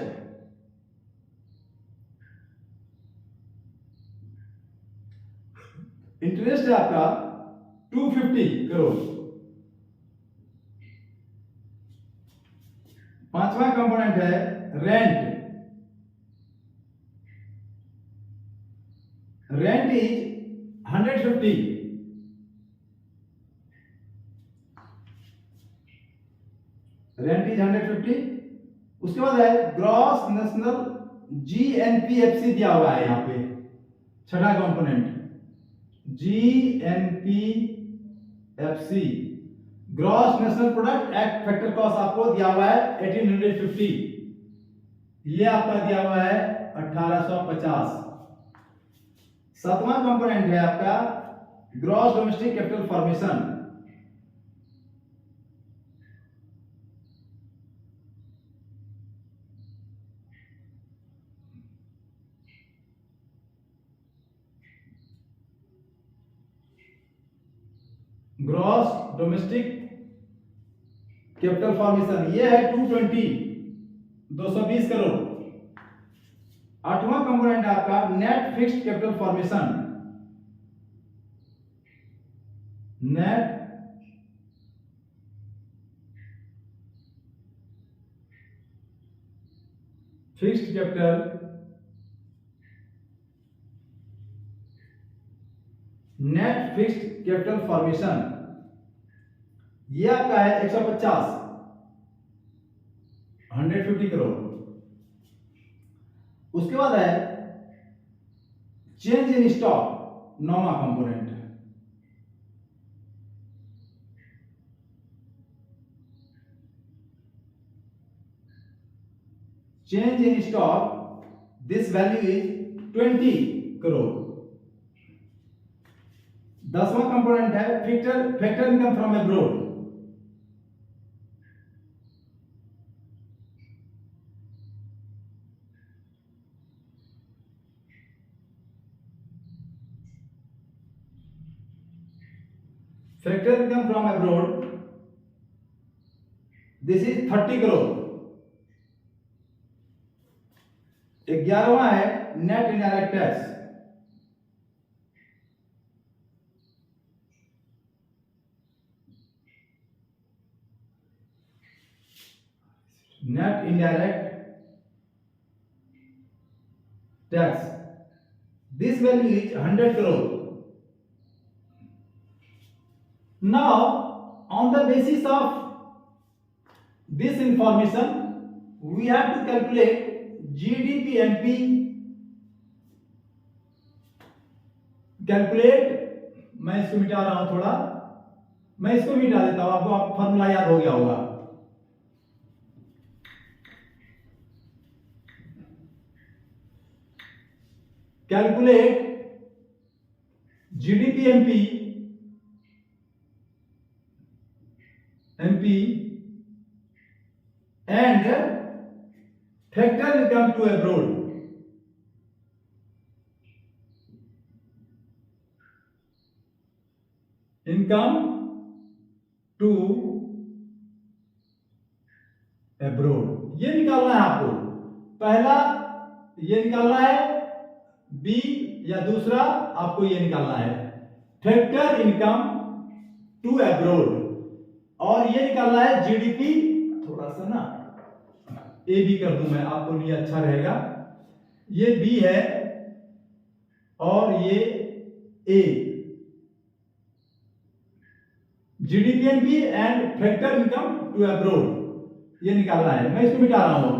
[SPEAKER 1] है आपका 250 करोड़। पांचवा कंपोनेंट है rent. Rent is 150। Rent is 150। उसके बाद है ग्रॉस नेशनल जीएनपीएफसी दिया हुआ है यहां पे, छठा component GNPFC, gross national product at factor cost आपको दिया हुआ है 1850। ये आपका दिया हुआ है 1850। सातवां कंपोनेंट है आपका gross domestic capital formation. Gross domestic capital formation ये है 220 करोड़। आठवां कंपोनेंट है आपका net fixed capital formation. Net fixed capital formation ये आपका है 150 करोड़। उसके बाद है चेंज इन स्टॉक, नौवां component. Change in stock, this value is 20 crore. 10वां कंपोनेंट है factor income from abroad. Factor income from abroad, this is 30 crore. 11वां है net indirect tax. Net indirect tax. This value is 100 crore. Now, on the basis of this information, we have to calculate GDP MP. Calculate, मैं इसको मिटा रहा हूं थोड़ा, मैं इसको मिटा देता हूं, आपको फॉर्मूला याद हो गया होगा। Calculate GDP MP and factor income to abroad. Income to abroad ये निकालना है आपको। पहला ये निकालना है बी, या दूसरा आपको ये निकालना है फैक्टर इनकम टू अब्रोड, और ये निकालना है जीडीपी। थोड़ा सा ना ए बी कर दूं मैं, आपको लिए अच्छा रहेगा। ये बी है और ये A, GDP and factor income to abroad ये निकालना है। मैं इसको मिटा रहा हूं।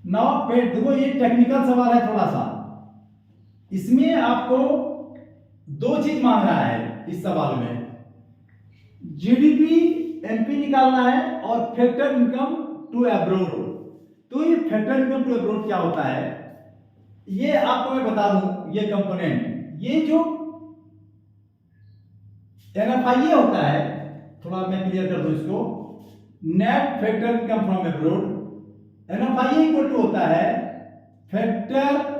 [SPEAKER 1] नाउ देखो, ये टेक्निकल सवाल है थोड़ा सा। इसमें आपको दो चीज मांग रहा है इस सवाल में, जीडीपी एमपी निकालना है और फैक्टर इनकम टू अब्रोड। तो ये फैक्टर इनकम टू अब्रोड क्या होता है, ये आपको मैं बता दूं। ये कंपोनेंट, ये जो एनएफआईए होता है, थोड़ा मैं क्लियर कर दूं इसको, net factor income from abroad. NFIA equal to होता है factor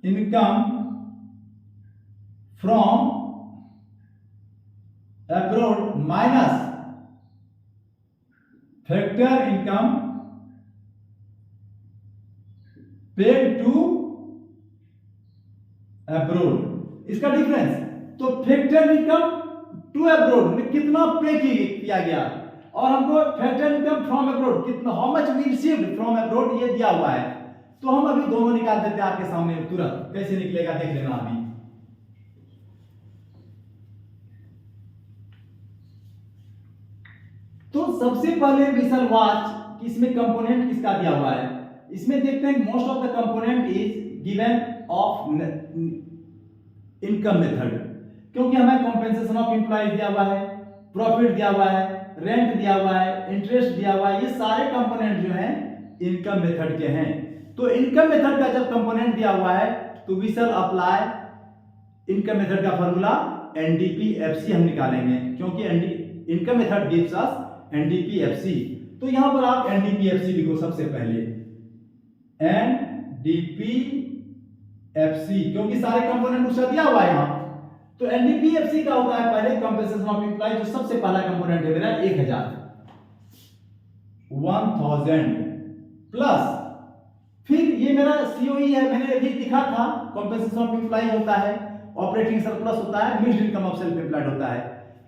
[SPEAKER 1] income from abroad minus factor income paid to abroad. इसका डिफरेंस, तो फैक्टर इनकम टू अब्रोड में कितना पे किया गया, और हमको फैक्टर इनकम फ्रॉम अब्रोड कितना, how much we received from abroad, ये दिया हुआ है। तो हम अभी दोनों निकाल देते हैं आपके सामने तुरंत, कैसे निकलेगा देख लेना अभी। तो सबसे पहले वी शैल वॉच कि इसमें कंपोनेंट किसका दिया हुआ है। इसमें देखते हैं most of the component is given of income method, क्योंकि हमें कॉम्पेंसेशन ऑफ एम्प्लॉइज दिया हुआ है, प्रॉफिट दिया हुआ है, रेंट दिया हुआ है, इंटरेस्ट दिया हुआ है। ये सारे कंपोनेंट जो हैं इनकम मेथड के हैं। तो इनकम मेथड का जब कंपोनेंट दिया हुआ है तो we shall apply income method का फॉर्मूला एनडीपीएफसी हम निकालेंगे, क्योंकि income method gives us NDPFC. तो यहां पर आप एनडीपीएफसी लिखो सबसे पहले, एनडीपीएफसी, क्योंकि सारे कंपोनेंट उसका दिया हुआ है यहां। तो एनडीपीएफसी का होता है पहले कंपनसेशन ऑफ एम्प्लॉय, जो सबसे पहला कंपोनेंट है मेरा 1000 प्लस, फिर ये मेरा सीओई है, मैंने अभी लिखा था कंपनसेशन ऑफ एम्प्लॉय होता है, ऑपरेटिंग सरप्लस होता है, mixed income of self employed होता है।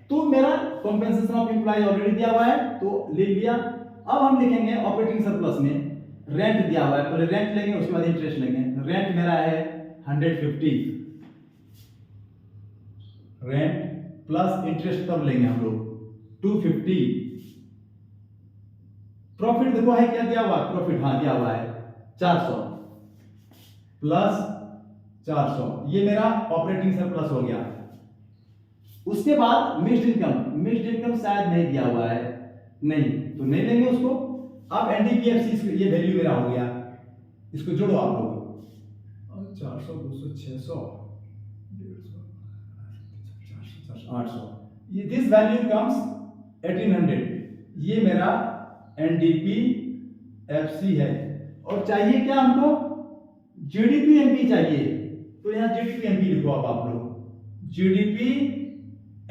[SPEAKER 1] तो मेरा कंपनसेशन ऑफ एम्प्लॉय ऑलरेडी दिया हुआ है तो ले लिया। अब हम लिखेंगे ऑपरेटिंग सरप्लस में रेंट दिया हुआ है, पहले रेंट लेंगे उसके बाद इंटरेस्ट लेंगे। रेंट मेरा है 150, रेंट प्लस इंटरेस्ट तब लेंगे हम लोग 250। प्रॉफिट देखो है क्या दिया हुआ, प्रॉफिट हाँ दिया हुआ है 400 प्लस 400, ये मेरा ऑपरेटिंग सरप्लस हो गया। उसके बाद मिक्स्ड इनकम शायद नहीं दिया हुआ है, नहीं तो नहीं लेंगे उसको। अब एनडीपीएफसी ये वैल्यू मेरा हो गया, इसको जोड़ो आप लोग, 400 200 600 800, ये दिस वैल्यू कम्स 1800। ये मेरा एनडीपीएफसी है। और चाहिए क्या हमको, जीडीपी एमपी चाहिए। तो यहां जीडीपी एमपी लिखो अब आप लोग, जीडीपी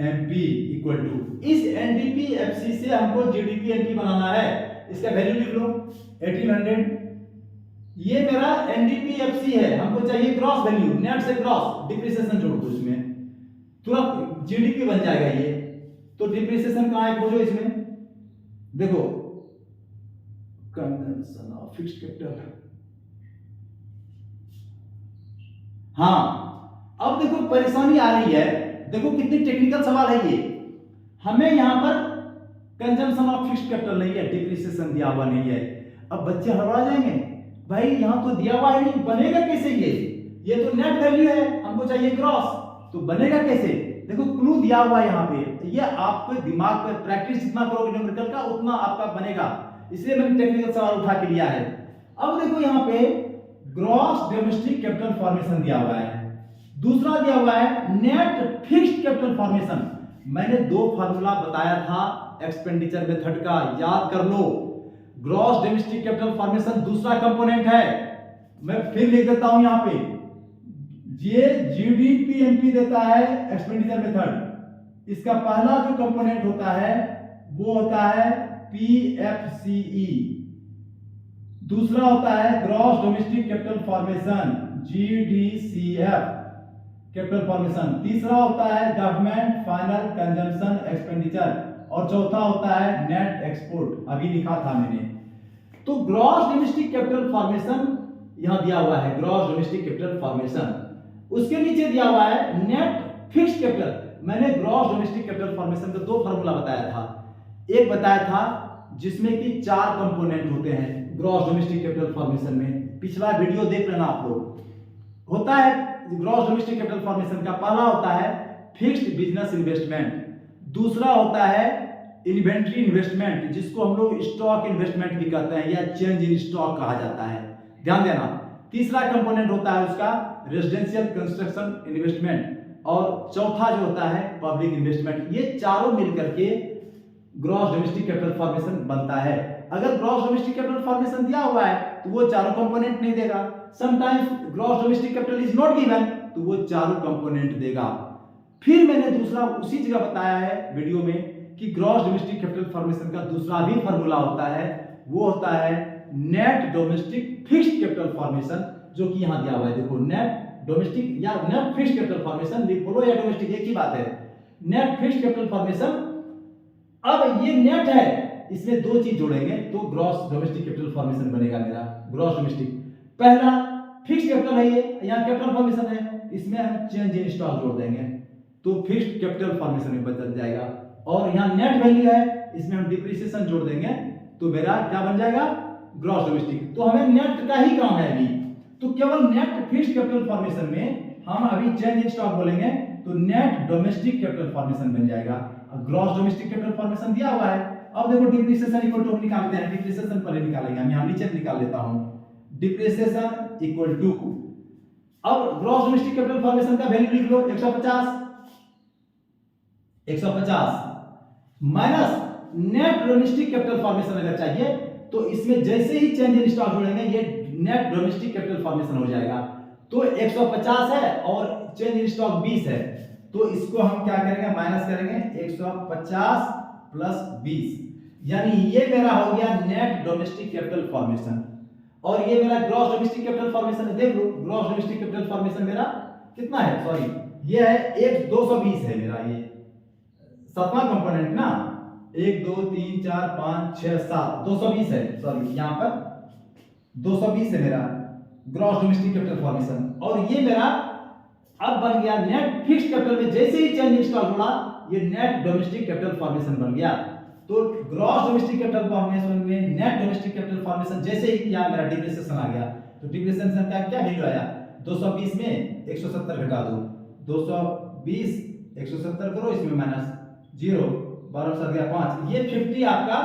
[SPEAKER 1] एमपी इक्वल टू, इस एनडीपी एफसी से हमको जीडीपी एमपी बनाना है, इसका वैल्यू लिख लो 1800। ये मेरा एनडीपी एफसी है, हमको चाहिए ग्रॉस वैल्यू, नेट से ग्रॉस, डिप्रिसिएशन जोड़ दो इसमें, तुरंत जीडीपी बन जाएगा ये। तो डिप्रिसिएशन कहां है खोजो इसमें, देखो कंजम्पशन ऑफ फिक्स्ड कैपिटल, हाँ अब देखो परेशानी आ रही है, देखो कितनी टेक्निकल सवाल है ये। हमें यहां पर कंजम्पशन ऑफ फिक्स्ड कैपिटल नहीं है, डिप्रिसिएशन दिया हुआ नहीं है। अब बच्चे हड़बड़ा जाएंगे, भाई यहां तो दिया हुआ है नहीं, बनेगा कैसे ये तो नेट वैल्यू है, हमको चाहिए ग्रॉस, तो बनेगा कैसे? देखो क्लू दिया हुआ है यहाँ पे, ये आपको दिमाग पे प्रैक्टिस जितना करोगे न्यूमेरिकल का उतना आपका बनेगा, इसलिए मैंने टेक्निकल सवाल उठा के लिया है। अब देखो यहाँ पे ग्रॉस डोमेस्टिक कैपिटल फॉर्मेशन दिया हुआ है, दूसरा दिया हुआ है नेट फिक्स्ड कैपिटल फॉर्मेशन। मैंने दो फार्मूला बताया था एक्सपेंडिचर मेथड का, याद कर लो। ग्रॉस डोमेस्टिक कैपिटल फॉर्मेशन दूसरा कंपोनेंट है, मैं फिर लिख देता हूं यहां पे, ये जीडीपी एमपी देता है एक्सपेंडिचर मेथड, इसका पहला जो कंपोनेंट होता है वो होता है पीएफसीई, दूसरा होता है gross domestic capital formation GDCF capital formation, तीसरा होता है गवर्नमेंट फाइनल कंजम्पशन एक्सपेंडिचर, और चौथा होता है नेट एक्सपोर्ट, अभी लिखा था मैंने। तो ग्रॉस डोमेस्टिक कैपिटल फॉर्मेशन यहां दिया हुआ है, ग्रॉस डोमेस्टिक कैपिटल फॉर्मेशन, उसके नीचे दिया हुआ है नेट फिक्स्ड कैपिटल। मैंने ग्रॉस डोमेस्टिक कैपिटल फॉर्मेशन का दो फार्मूला बताया था, एक बताया था जिसमें कि 4 कंपोनेंट होते हैं ग्रॉस डोमेस्टिक कैपिटल फॉर्मेशन में, पिछला वीडियो देख लेना आप लोग। होता है ग्रॉस डोमेस्टिक कैपिटल फॉर्मेशन का पहला होता है फिक्स्ड बिजनेस इन्वेस्टमेंट, दूसरा होता है इन्वेंट्री इन्वेस्टमेंट जिसको हम लोग स्टॉक इन्वेस्टमेंट भी कहते हैं या चेंज इन स्टॉक कहा जाता है, ध्यान देना। तीसरा कंपोनेंट होता है उसका रेजिडेंशियल कंस्ट्रक्शन इन्वेस्टमेंट, और चौथा जो होता है पब्लिक इन्वेस्टमेंट। ये चारों मिलकर के ग्रॉस डोमेस्टिक कैपिटल फॉर्मेशन बनता है। अगर ग्रॉस डोमेस्टिक कैपिटल फॉर्मेशन दिया हुआ है तो वो चारों कंपोनेंट नहीं देगा, sometimes gross domestic capital is not given तो वो चारों कंपोनेंट देगा। फिर मैंने दूसरा उसी जगह बताया है वीडियो में कि ग्रॉस डोमेस्टिक कैपिटल फॉर्मेशन का दूसरा भी फार्मूला होता है, वो होता है net domestic fixed capital formation, जो कि यहां दिया हुआ है। देखो नेट डोमेस्टिक या नेट फिक्स्ड कैपिटल फॉर्मेशन, बोलो या डोमेस्टिक एक ही बात है, नेट फिक्स्ड कैपिटल फॉर्मेशन। अब ये नेट है, इसमें दो चीज जोड़ेंगे तो ग्रॉस डोमेस्टिक कैपिटल फॉर्मेशन बनेगा मेरा ग्रॉस डोमेस्टिक। पहला फिक्स्ड कैपिटल है, ये यहाँ कैपिटल फॉर्मेशन है, इसमें हम चेंज इन स्टॉक जोड़ देंगे तो फिक्स्ड कैपिटल फॉर्मेशन में बदल जाएगा। और यहाँ नेट वैल्यू है, इसमें हम डिप्रिसिएशन जोड़ देंगे तो मेरा क्या बन जाएगा ग्रॉस डोमेस्टिक। तो हमें नेट का ही काम है अभी, तो केवल नेट फिक्स्ड कैपिटल फॉर्मेशन में हम अभी चेंज इन स्टॉक बोलेंगे तो नेट डोमेस्टिक कैपिटल फॉर्मेशन बन जाएगा। ग्रॉस डोमेस्टिक कैपिटल फॉर्मेशन दिया हुआ है। अब देखो डिप्रिसिएशन इक्वल टू हम निकालते हैं, डिप्रिसिएशन पहले निकालेंगे, हम यहाँ नीचे निकाल लेता हूं, डिप्रिसिएशन इक्वल टू, अब ग्रॉस डोमेस्टिक कैपिटल फॉर्मेशन का वैल्यू लिख लो 150 minus net domestic capital formation अगर चाहिए तो इसमें जैसे ही चेंज इन स्टॉक जोड़ेंगे ये नेट डोमेस्टिक कैपिटल फॉर्मेशन हो जाएगा। तो 150 है और चेंज इन स्टॉक 20 है, तो इसको हम क्या करेंगे माइनस करेंगे 150 प्लस 20, यानी ये मेरा हो गया नेट डोमेस्टिक कैपिटल फॉर्मेशन और ये मेरा ग्रॉस डोमेस्टिक कैपिटल फॉर्मेशन है। देख लो ग्रॉस डोमेस्टिक कैपिटल फॉर्मेशन मेरा कितना है, सॉरी ये है 220 है मेरा, ये सातवां कंपोनेंट ना, 1 2 3 4 5 6 7 220 है, सॉरी यहाँ पर 220 है मेरा ग्रॉस डोमेस्टिक कैपिटल फॉर्मेशन। और ये मेरा अब बन गया नेट फिक्स्ड कैपिटल में जैसे ही चेंज इन स्टॉक जोड़ा ये नेट डोमेस्टिक कैपिटल फॉर्मेशन बन गया। तो ग्रॉस डोमेस्टिक कैपिटल फॉर्मेशन में नेट डोमेस्टिक कैपिटल फॉर्मेशन जैसे ही किया मेरा डिप्रिसिएशन आ गया, तो डिप्रिसिएशन का क्या वैल्यू आया 220 में 170 घटा दो, 220 170 करो, इसमें माइनस 0 12 7 गया 5, ये 50 आपका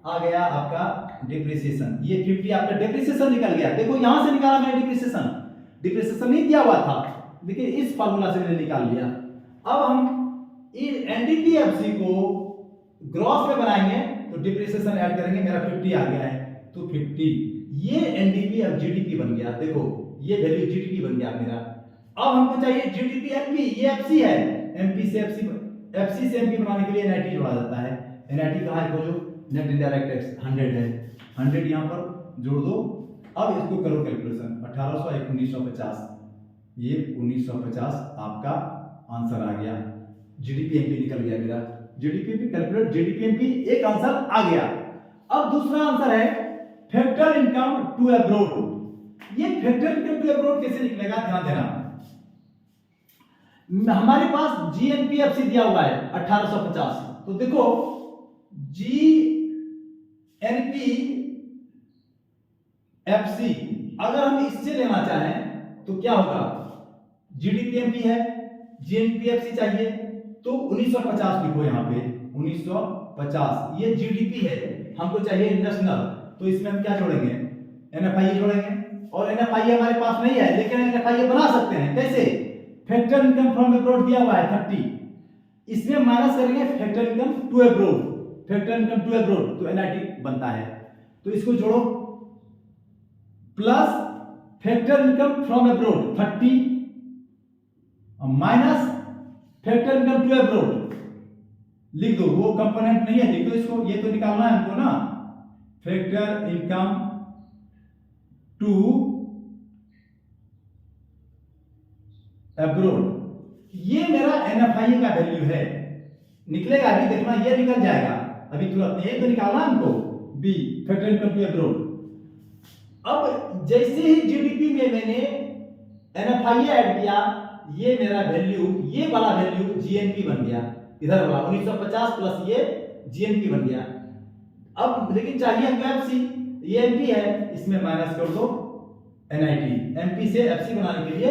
[SPEAKER 1] आ गया आपका डिप्रिसिएशन, ये 50 आपका डिप्रिसिएशन निकल गया। देखो यहां से निकाला मैंने डिप्रिसिएशन, डिप्रिसिएशन नहीं दिया हुआ था लेकिन इस फार्मूला से मैंने निकाल लिया। अब हम एनडीपीएफसी को ग्रॉस में बनाएंगे तो डिप्रिसिएशन ऐड करेंगे, मेरा 50 आ गया है तो 50, ये एनडीपी अब जीडीपी बन गया। देखो ये वैल्यू जीडीपी बन गया मेरा। अब हमको चाहिए जीडीपी एमपी, ये एफसी है, एमपी से एफसी से एमपी बनाने के लिए एनआईटी जोड़ा जाता है। एनआईटी कहाँ है खोजो, नेट इनडायरेक्ट टैक्स 100 है, 100 यहाँ पर जोड़ दो। अब इसको करो कैलकुलेशन, 1800 1950, ये 1950 आपका आंसर आ गया। जीडीपी एमपी निकल गया मेरा, जीडीपी कैलकुलेट जीडीपी एमपी, एक आंसर आ गया। अब दूसरा आंसर है फैक्टर इनकम टू अब्रोड। ये फैक्टर इनकम टू अब्रोड कैसे निकलेगा, ध्यान देना। हमारे पास जीएनपीएफसी दिया हुआ है 1850, तो देखो जीएनपीएफसी अगर हम इससे लेना चाहें तो क्या होगा, जीडीपीएमपी है, जीएनपीएफसी चाहिए तो 1950 लिखो यहाँ पे 1950। ये जीडीपी है, हमको चाहिए नेशनल, तो इसमें हम क्या जोड़ेंगे, एनएफआईए जोड़ेंगे। और एनएफआईए हमारे पास नहीं है, लेकिन एनएफआईए बना सकते हैं। कैसे, फैक्टर इनकम फ्रॉम अब्रॉड दिया हुआ है 30, इसमें माइनस करेंगे factor income to abroad, factor income to abroad तो एनआईटी बनता है। तो इसको जोड़ो, plus factor income from abroad 30 minus factor income to abroad, लिख दो, वो कंपोनेंट नहीं है, लिख दो इसको, ये तो निकालना है हमको ना, फैक्टर इनकम टू अब्रॉड। ये मेरा एनएफआईए का वैल्यू है, निकलेगा अभी, देखना ये निकल जाएगा अभी तुरंत, ये तो निकालना हमको, बी फैक्टर इनकम टू अब्रॉड। अब जैसे ही जीडीपी में मैंने एनएफआईए ऐड किया, ये मेरा वैल्यू, ये वाला वैल्यू जीएनपी बन गया, इधर वाला 1950 प्लस ये जीएनपी बन गया। अब लेकिन चाहिए हमको एफसी, ये एमपी है, इसमें माइनस कर दो एनआईटी, एमपी से एफसी बनाने के लिए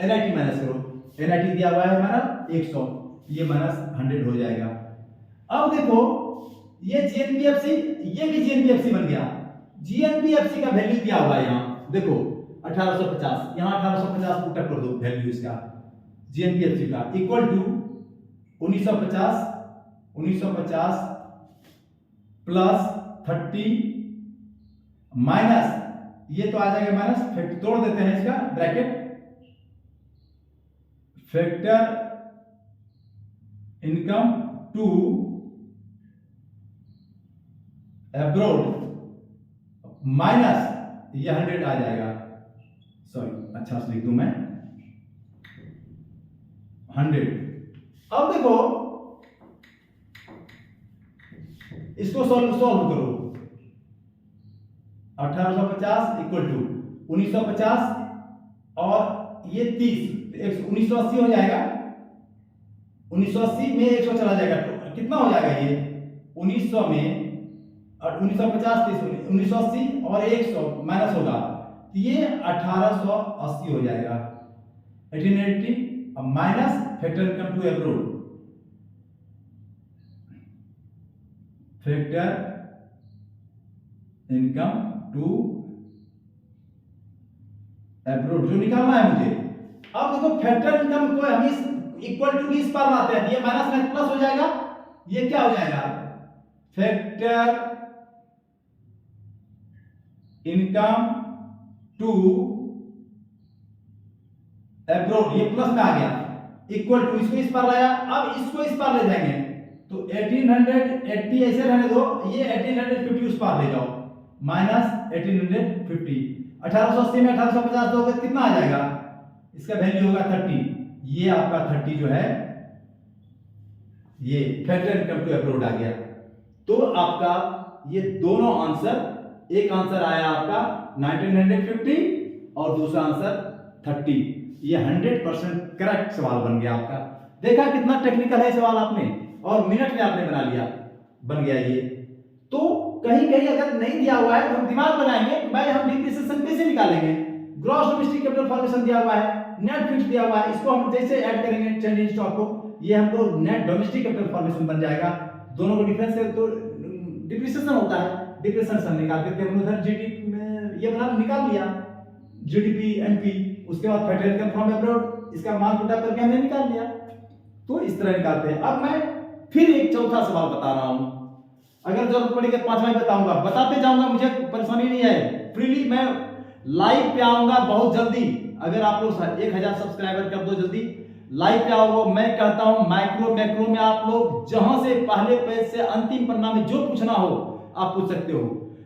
[SPEAKER 1] एनआईटी माइनस करो, एनआईटी दिया हुआ है हमारा 100, ये माइनस 100 हो जाएगा। अब देखो ये जीएनपीएफसी, ये भी जीएनपीएफसी बन गया, जीएनपीएफसी का वैल्यू दिया हुआ है यहाँ देखो 1850, यहाँ 1850 पुट कर दो वैल्यू इसका जीएनपीएफसी का, इक्वल टू 1950 प्लस 30 माइनस, ये तो आ जाएगा माइनस, तोड़ देते हैं इसका bracket, factor income to abroad minus ये 100 आ जाएगा, सॉरी अच्छा से लिख दूं मैं 100। अब देखो इसको सॉल्व करो, 1850 इक्वल टू 1950 और ये 30, 1980 हो जाएगा, 1980 में 100 चला जाएगा, तो कितना हो जाएगा ये 1900 में 1950 1980 और 100 माइनस होगा, तो ये 1880 हो जाएगा, 1880 minus factor income to abroad, factor income to abroad जो निकालना है मुझे। अब देखो फैक्टर इनकम को हम इस इक्वल टू इस पर लाते हैं, ये माइनस में प्लस हो जाएगा, ये क्या हो जाएगा, फैक्टर इनकम टू अब्रॉड, ये प्लस में आ गया, इक्वल टू, इसको इस पर लाया, अब इसको इस पर ले जाएंगे, तो 1880 ऐसे रहने दो, ये 1850 उस पर ले जाओ, माइनस 1850, 1880 में 1850 दोगे कितना आ जाएगा, इसका वैल्यू होगा 30, ये आपका 30 जो है ये फैक्टर इनकम टू अब्रॉड आ गया। तो आपका ये दोनों आंसर, एक आंसर आया आपका 1950 और दूसरा आंसर 30, ये 100% करेक्ट सवाल बन गया आपका। देखा कितना टेक्निकल है सवाल आपने, और मिनट में आपने बना लिया, बन गया ये। तो कहीं कहीं अगर नहीं दिया हुआ है तो हम दिमाग लगाएंगे भाई हम डिप्रिसिएशन कैसे निकालेंगे, ग्रॉस डोमेस्टिक कैपिटल फॉर्मेशन दिया हुआ है, नेट फिक्स दिया हुआ है, इसको हम जैसे ऐड करेंगे चेंज इन स्टॉक को, ये हमको नेट डोमेस्टिक कैपिटल फॉर्मेशन बन जाएगा। दोनों को डिफरेंस है तो डिप्रिसिएशन होता है, डिप्रिसिएशन निकाल करके हम उधर जीडीपी में ये बना निकाल लिया, जीडीपी एमपी, उसके बाद फैक्टर इनकम फ्रॉम अब्रॉड, इसका मान पुट करके हमने निकाल लिया। तो इस तरह निकालते हैं। अब मैं फिर एक चौथा सवाल बता रहा हूं, अगर जरूरत पड़ेगी पांचवा ही बताऊंगा, बताते जाऊंगा, मुझे परेशानी नहीं है, फ्रीली मैं लाइव पे आऊंगा बहुत जल्दी। अगर आप लोग 1000 सब्सक्राइबर कर दो जल्दी, लाइव क्या होगा, मैं कहता हूं माइक्रो मैक्रो में आप लोग जहां से पहले पेज से अंतिम पन्ना में जो पूछना हो आप पूछ सकते हो।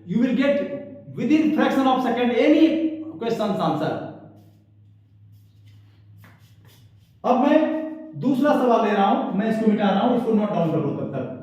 [SPEAKER 1] You will get with in fraction of second any question answer. अब मैं दूसरा सवाल ले रहा हूं, मैं इसको मिटा रहा हूं, इसको नोट डाउन करो तब तक।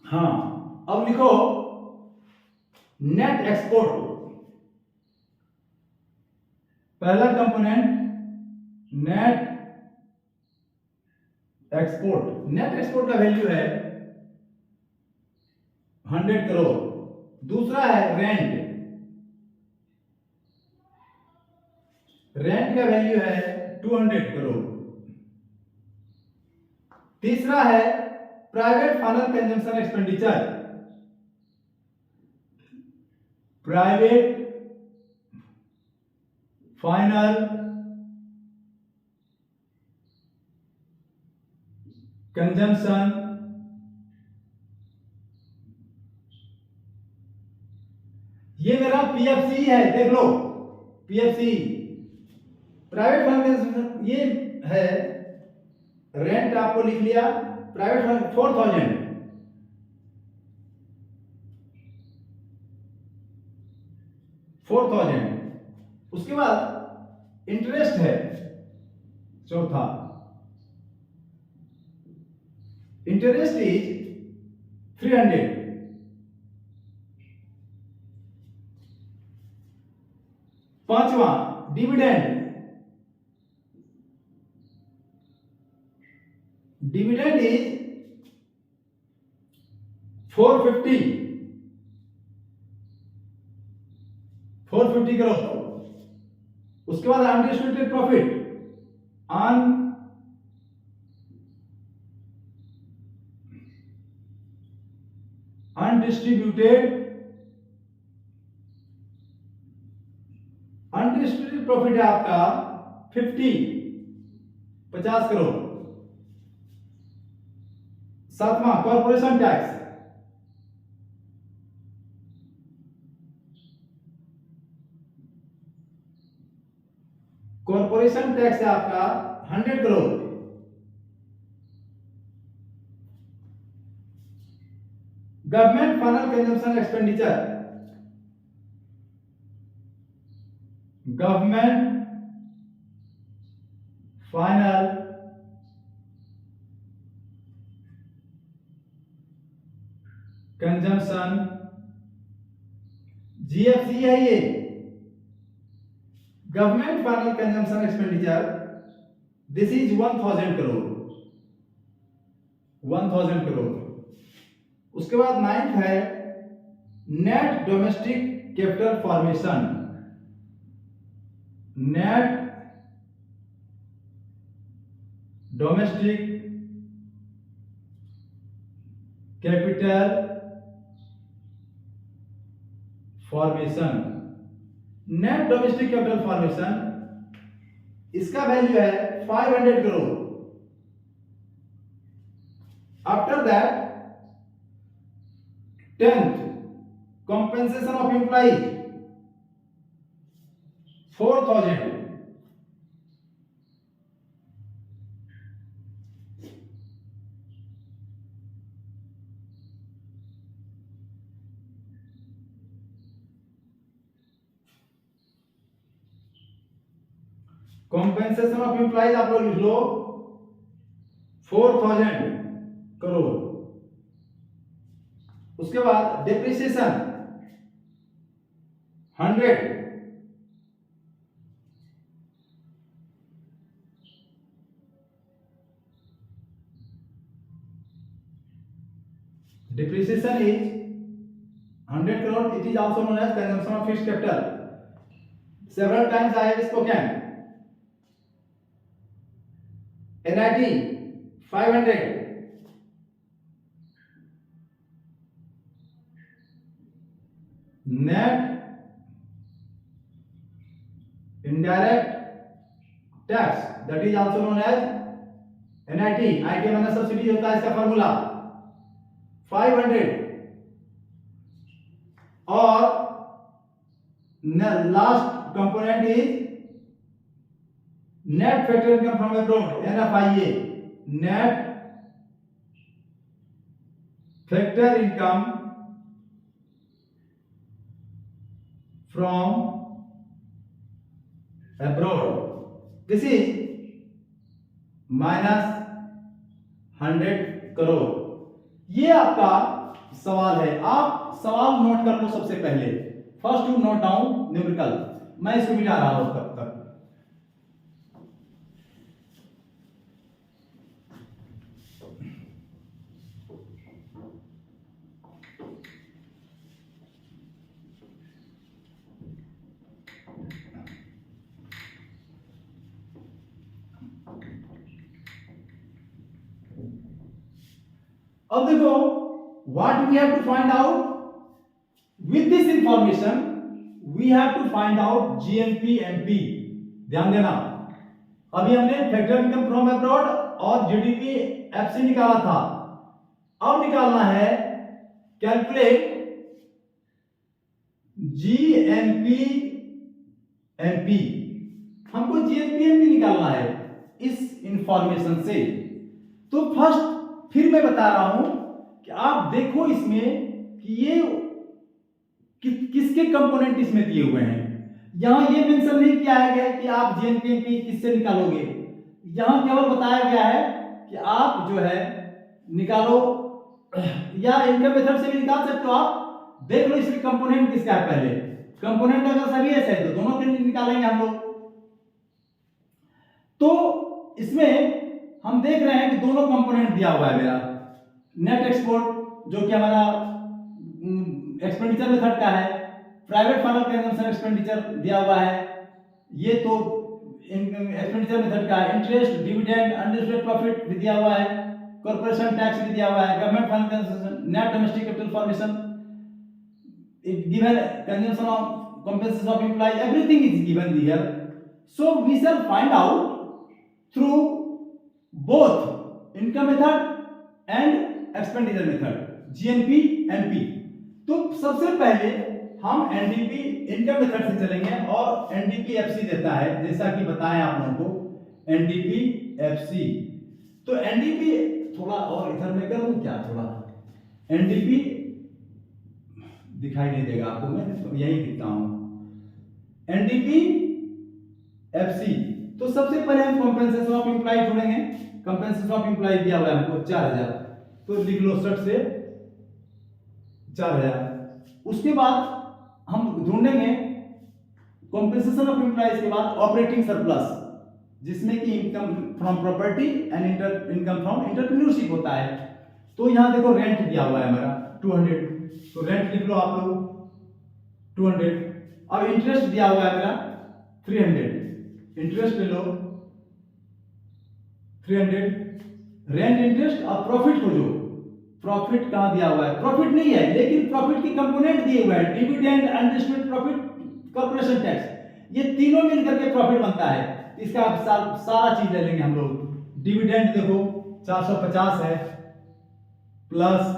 [SPEAKER 1] हाँ, अब लिखो नेट एक्सपोर्ट। पहला component net export. Net export का वैल्यू है 100 करोड़। दूसरा है रेंट। रेंट का वैल्यू है 200 करोड़। तीसरा है private final consumption expenditure. Private final consumption ये मेरा पीएफसी है, देख लो पीएफसी प्राइवेट फाइनल कंजम्पशन ये है। रेंट आपको लिख लिया, प्राइवेट 4000, उसके बाद इंटरेस्ट है चौथा। Interest is 300। पांचवा डिविडेंड। Dividend is 450 crore. उसके बाद अनडिस्ट्रीब्यूटेड प्रॉफिट अनडिस्ट्रीब्यूटेड प्रॉफिट है आपका 50 करोड़। सातवां कॉर्पोरेशन टैक्स। कॉर्पोरेशन टैक्स है आपका 100 crore. Government final consumption expenditure. Government final consumption GFC है ये। Government final consumption expenditure this is 1000 crore. 1000 crore. उसके बाद नाइन्थ है net domestic capital formation. Net domestic capital formation. Net domestic capital formation इसका value है 500 crore. After that 10th compensation of employees 4000। Compensation of employees आप लोग लिख लो 4000 करोड़। उसके बाद depreciation 100। Depreciation is 100 crore, it is also known as consumption of fixed capital. Several times I have spoken. NIT 500. Net indirect tax, that is also known as NIT. IT minus subsidy होता है इसका formula 500. और last component is net factor income from abroad, NFIA. Net factor income from abroad. This is minus 100 crore. ये आपका सवाल है, आप सवाल नोट कर लो सबसे पहले. First you note down numerical. मैं इसको मिटा रहा हूं तब तक. अब देखो, what we have to find out with this information, we have to find out GNP MP. ध्यान देना, अभी हमने फैक्टर इनकम फ्रॉम अब्रॉड और जीडीपी एफसी निकाला था. अब निकालना है कैलकुलेट जीएनपी एमपी. हमको जीएनपी एमपी निकालना है इस इंफॉर्मेशन से. तो फर्स्ट फिर मैं बता रहा हूं कि आप देखो इसमें कि ये किसके कंपोनेंट इसमें दिए हुए हैं. यहां ये मेंशन नहीं किया है कि आप जीएनपी किससे निकालोगे. यहां केवल बताया गया है कि आप जो है निकालो, या इनकम मेथड से भी निकाल सकते हो. आप देख लो इसके कंपोनेंट किसका है. पहले कंपोनेंट अगर सभी ऐसे है तो दोनों के निकालेंगे हम लोग. तो इसमें हम देख रहे हैं कि दोनों कंपोनेंट दिया हुआ है. मेरा नेट एक्सपोर्ट जो कि हमारा एक्सपेंडिचर मेथड का है, प्राइवेट फाइनल कंजम्पशन एक्सपेंडिचर दिया हुआ है, ये तो एक्सपेंडिचर मेथड का है. इंटरेस्ट, डिविडेंड, अनडिस्ट्रिब्यूटेड प्रॉफिट भी दिया हुआ है, कॉर्पोरेशन टैक्स भी दिया हुआ है, government final consumption, net domestic capital formation, it given consumption of compensation of employee, everything is given here. So we shall find out through both income method and expenditure method, GNP MP. तो सबसे पहले हम NDP income method से चलेंगे और NDP FC देता है, जैसा कि बताएं आप लोगों को एनडीपी एफसी. तो एनडीपी थोड़ा और इधर में करूं क्या, थोड़ा एनडीपी दिखाई नहीं देगा आपको, मैं तो यही दिखता हूं. NDP FC. तो सबसे पहले हम कंपेंसेशन ऑफ एम्प्लॉय ढूंढेंगे. कंपेंसेशन ऑफ एम्प्लॉय दिया हुआ है हमको 4000, तो लिख लो 60 से 4000. उसके बाद हम ढूंढेंगे कंपेंसेशन ऑफ एम्प्लॉयज के बाद ऑपरेटिंग सरप्लस, जिसमें कि income from property and income from entrepreneurship होता है. तो यहां देखो रेंट दिया हुआ है हमारा 200, तो रेंट लिख लो आप लोग 200. अब इंटरेस्ट दिया हुआ है मेरा 300, इंटरेस्ट ले लो 300. रेंट, इंटरेस्ट और प्रॉफिट को, जो प्रॉफिट कहां दिया हुआ है, प्रॉफिट नहीं है लेकिन प्रॉफिट के कंपोनेंट दिए हुए हैं, डिविडेंड, अनडिस्ट्रिब्यूटेड प्रॉफिट, कॉर्पोरेशन टैक्स, ये तीनों मिलकर के प्रॉफिट बनता है. इसका सारा चीज ले लेंगे हम लोग. डिविडेंड देखो 450 है प्लस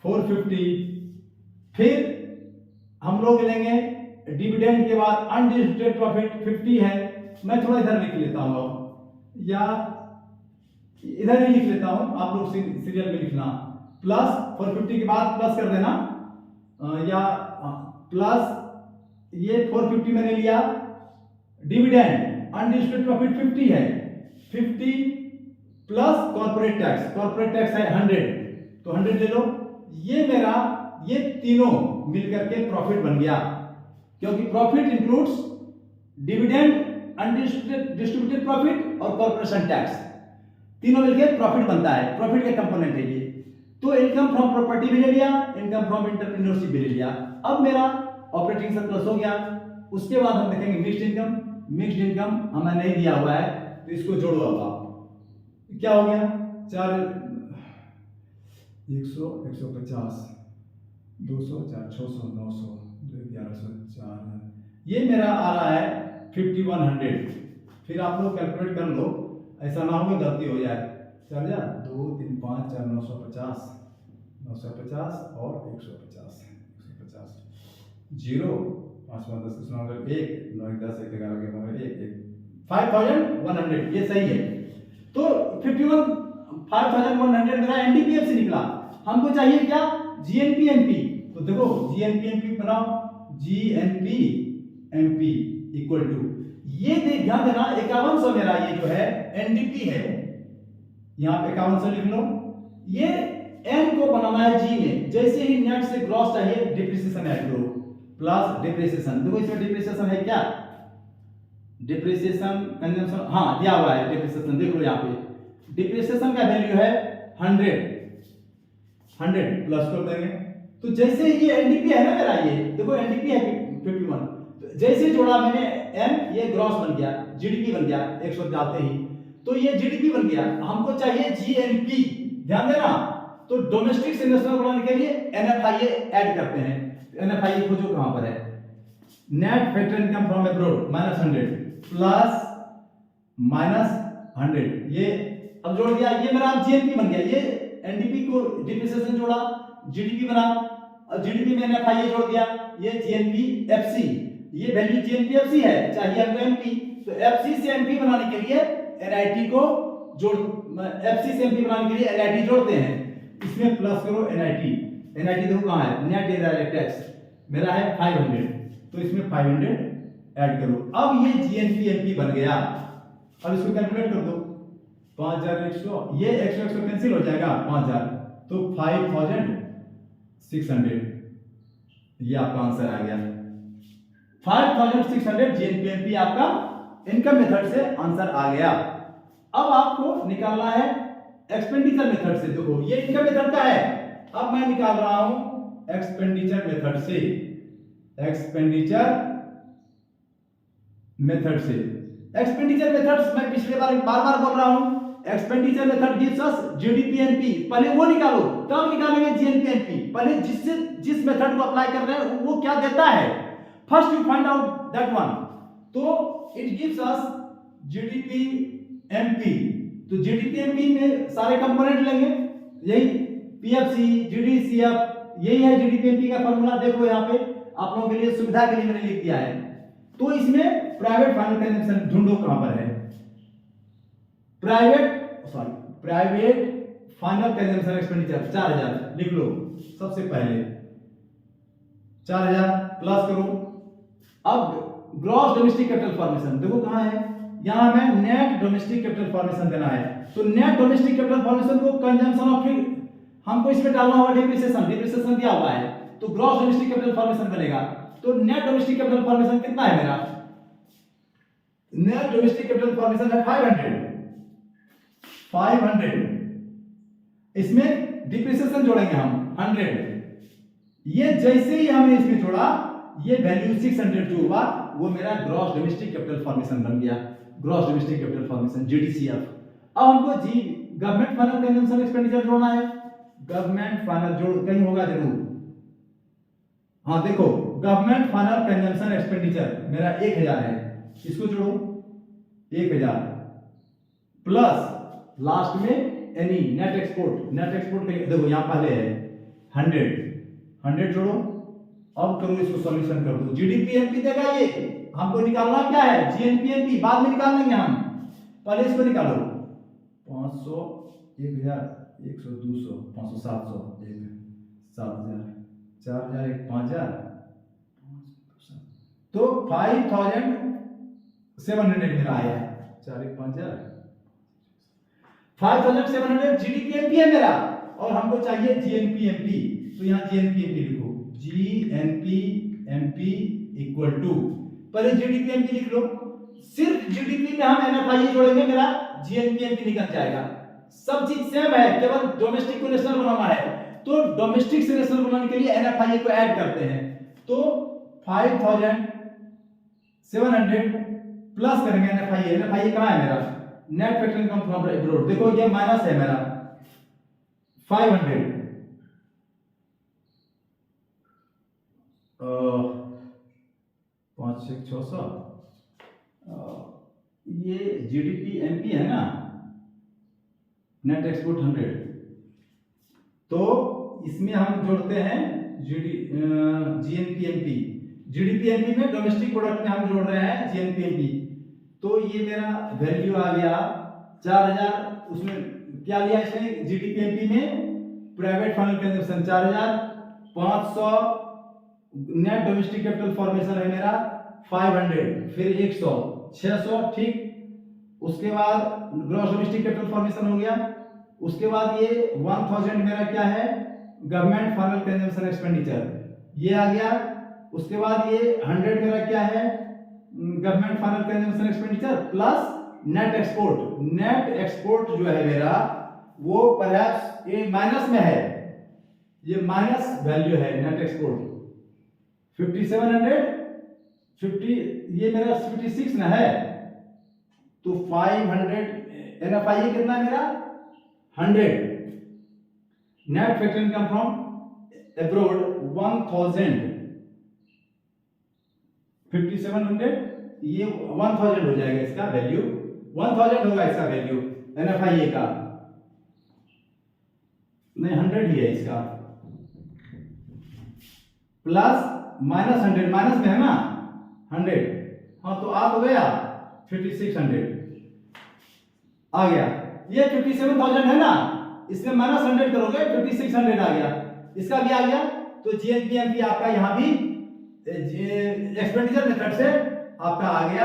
[SPEAKER 1] 450. फिर हम लोग लेंगे डिविडेंड के बाद अनडिस्ट्रिब्यूटेड प्रॉफिट 50 है. मैं थोड़ा इधर लिख लेता हूं, या इधर ही लिख लेता हूं, आप लोग सीरियल में लिखना. प्लस 450 के बाद प्लस कर देना, या प्लस ये 450 मैंने लिया. डिविडेंड, अनडिस्ट्रिब्यूटेड प्रॉफिट 50 है, 50 plus corporate tax, corporate tax है 100, तो 100 ले लो. ये मेरा, ये तीनों मिलकर के प्रॉफिट बन गया, क्योंकि प्रॉफिट इंक्लूड्स डिविडेंड, अनडिस्ट्रिब्यूटेड प्रॉफिट और कॉर्पोरेशन टैक्स, तीनों मिलकर प्रॉफिट बनता है. प्रॉफिट का कंपोनेंट है ये. तो इनकम फ्रॉम प्रॉपर्टी भी ले लिया, इनकम फ्रॉम एंटरप्रेन्योरशिप भी ले लिया। अब मेरा ऑपरेटिंग सरप्लस हो गया। उसके बाद हम देखेंगे मिक्स्ड इनकम। मिक्स्ड इनकम हमें नहीं दिया हुआ है, तो इसको जोड़ो। अब आप क्या हो गया, 4 100 150 200 4 600 900 1100 4, ये मेरा आ रहा है 5100। फिर आप लोग कैलकुलेट कर लो, ऐसा ना हो कि गलती हो जाए। 4000 2 3 5 4 950 950 और 150 0 5 5 10 9 1 9 10 1 11 1 1 5100, ये सही है। तो 5100 मेरा एनडीपीएफ से निकला। हमको चाहिए क्या, जीएनपीएमपी। तो देखो जीएनपीएमपी बनाओ, जीएनपीएमपी इक्वल टू, ये ध्यान देना 5100 मेरा ये जो है एनडीपी है, यहां पे 5100 लिख लो। ये एन को बनाना है जी में, जैसे ही नेट से ग्रॉस चाहिए डिप्रिसिएशन ऐड करो, प्लस डिप्रिसिएशन। देखो इसमें डिप्रिसिएशन है क्या, डिप्रिसिएशन कंजम्पशन, हाँ दिया हुआ है डिप्रिसिएशन, देख लो यहाँ पे डिप्रिसिएशन का वैल्यू है 100 प्लस कर देंगे। तो जैसे ये एनडीपी है ना मेरा, ये देखो एनडीपी है 51, तो जैसे जोड़ा मैंने एन, ये ग्रॉस बन गया, जीडीपी बन गया 100 डालते ही, तो ये जीडीपी बन गया। हमको चाहिए जीएनपी, ध्यान देना। तो डोमेस्टिक से नेशनल बनाने के लिए एनएफआईए ऐड करते हैं। एनएफआईए खोजो कहां पर है, net factor income from abroad -100 plus -100, ये अब जोड़ दिया, ये मेरा जीएनपी बन गया। ये एनडीपी को डिप्रिसिएशन जोड़ा, जीडीपी बना, और जीडीपी में एनएफआईए जोड़ दिया, ये जीएनपीएफसी, ये वैल्यू जीएनपीएफसी है, चाहिए हमको एमपी। तो एफसी से एमपी बनाने के लिए एनआईटी को जोड़, एफसी से एमपी बनाने के लिए एनआईटी जोड़ते हैं। इसमें प्लस करो एनआईटी, एनआईटी देखो कहां है, नेट इनडायरेक्ट टैक्स मेरा है 500, तो इसमें 500 ऐड करो। अब ये जीएनपीएमपी बन गया। अब इसको कैलकुलेट कर दो, 5100, ये 100 100 कैंसिल हो जाएगा, 5000, तो 5600, ये आपका आंसर आ गया 5600 जीएनपीएमपी आपका इनकम मेथड से आंसर आ गया। अब आपको निकालना है एक्सपेंडिचर मेथड से। देखो ये इनकम मेथड का है, अब मैं निकाल रहा हूं एक्सपेंडिचर मेथड से, एक्सपेंडिचर मेथड से। एक्सपेंडिचर मेथड्स मैं पिछले बार बार बोल रहा हूं, एक्सपेंडिचर मेथड गिव्स अस जीडीपीएमपी, पहले वो निकालो तब निकालेंगे जीएनपीएमपी। पहले जिस मेथड को अप्लाई कर रहे हैं वो क्या देता है, first you find out that one. तो इट गिव्स अस जीडीपीएमपी, तो जीडीपीएमपी में सारे कंपोनेंट लेंगे, यही पीएफसी जीडीसीएफ, यही है जीडीपीएमपी का फार्मूला। देखो यहाँ पे आप लोगों के लिए सुविधा के लिए मैंने लिख दिया है। तो इसमें प्राइवेट फाइनल कंजम्पशन ढूंढो कहां पर है, प्राइवेट फाइनल कंजम्पशन एक्सपेंडिचर 4000 लिख लो सबसे पहले, 4000 प्लस करो। अब ग्रॉस डोमेस्टिक कैपिटल फॉर्मेशन देखो कहां है, यहां हमें नेट डोमेस्टिक कैपिटल फॉर्मेशन देना है। तो नेट डोमेस्टिक कैपिटल फॉर्मेशन को कंजम्पशन ऑफ, हमको इसमें डालना होगा डिप्रिसिएशन दिया हुआ है, तो ग्रॉस डोमेस्टिक कैपिटल फॉर्मेशन बनेगा। तो नेट डोमेस्टिक कैपिटल फॉर्मेशन कितना है मेरा, नेट डोमेस्टिक कैपिटल फॉर्मेशन है 500, इसमें डिप्रिसिएशन जोड़ेंगे हम 100, ये जैसे ही हमने इसमें जोड़ा ये वैल्यू 600 जो हुआ वो मेरा ग्रॉस डोमेस्टिक कैपिटल फॉर्मेशन बन गया, ग्रॉस डोमेस्टिक कैपिटल फॉर्मेशन जीडीसीएफ। अब हमको जी गवर्नमेंट फाइनल कंजम्पशन एक्सपेंडिचर जोड़ना है, गवर्नमेंट फाइनल जोड़ कहीं होगा जरूर, हाँ देखो गवर्नमेंट फाइनल कंजम्पशन एक्सपेंडिचर मेरा 1000 है, इसको जोड़ो 1000 प्लस लास्ट में any net export, net export देखो यहां पहले है 100 जोड़ो। अब करो इसको सॉल्यूशन कर दो, जीडीपीएमपी देगा ये, हमको निकालना क्या है जीएनपीएमपी, बाद में निकाल लेंगे हम, पहले इसको निकालो 500 1000 100 200 500 700 1 7000 4000 1 5000, तो 5700 मेरा आया है, 4 1 5000 5700 जीडीपीएमपी है मेरा, और हमको चाहिए जीएनपीएमपी। तो यहां जीएनपीएमपी लिखो, जीएनपीएमपी इक्वल टू, पहले जीडीपीएमपी लिख लो, सिर्फ जीडीपी में हम एनएफआईए जोड़ेंगे, मेरा जीएनपीएमपी निकल जाएगा। सब चीज सेम है, केवल डोमेस्टिक को नेशनल बनाना है। तो डोमेस्टिक से नेशनल बनाने के लिए एनएफआईए को ऐड करते हैं। तो 5700 प्लस करेंगे एनएफआईए। एनएफआईए कहां है मेरा? Net factor income from abroad. देखो ये माइनस है मेरा 500, 5,600। ये जीडीपी एमपी है ना, नेट एक्सपोर्ट 100। तो इसमें हम जोड़ते हैं जीएनपी एमपी। जीडीपी एमपी में डोमेस्टिक प्रोडक्ट में हम जोड़ रहे हैं जीएनपी एमपी। तो ये मेरा वैल्यू आ गया 4000। उसमें क्या लिया इसने जीडीपी एमपी में? Private final consumption 4500, net domestic capital formation है मेरा 500, फिर 100, 600, ठीक। उसके बाद ग्रॉस डोमेस्टिक कैपिटल फॉर्मेशन हो गया। उसके बाद ये 1000 मेरा क्या है? गवर्नमेंट फाइनल कंजम्पशन एक्सपेंडिचर, ये आ गया। उसके बाद ये 100 मेरा क्या है? Government final consumption expenditure plus net export. Net export जो है मेरा वो परहैप्स ये माइनस में है, ये माइनस वैल्यू है नेट एक्सपोर्ट 5750, ये मेरा 56 ना है। तो 500 एनएफआईए कितना है मेरा? 100। Net factor income from abroad 1000, 5700, ये 1000 हो जाएगा इसका वैल्यू, 1000 होगा इसका वैल्यू एनएफआईए का। नहीं 100 ही है इसका, प्लस माइनस 100, माइनस में है ना 100। हाँ तो आ तो गया 5600 आ गया। ये 57,000 है ना, इसमें माइनस 100 करोगे 5600 आ गया, इसका भी आ गया। तो जीएनपीएमपी आपका यहाँ भी एक्सपेंडिचर मेथड से आपका आ गया।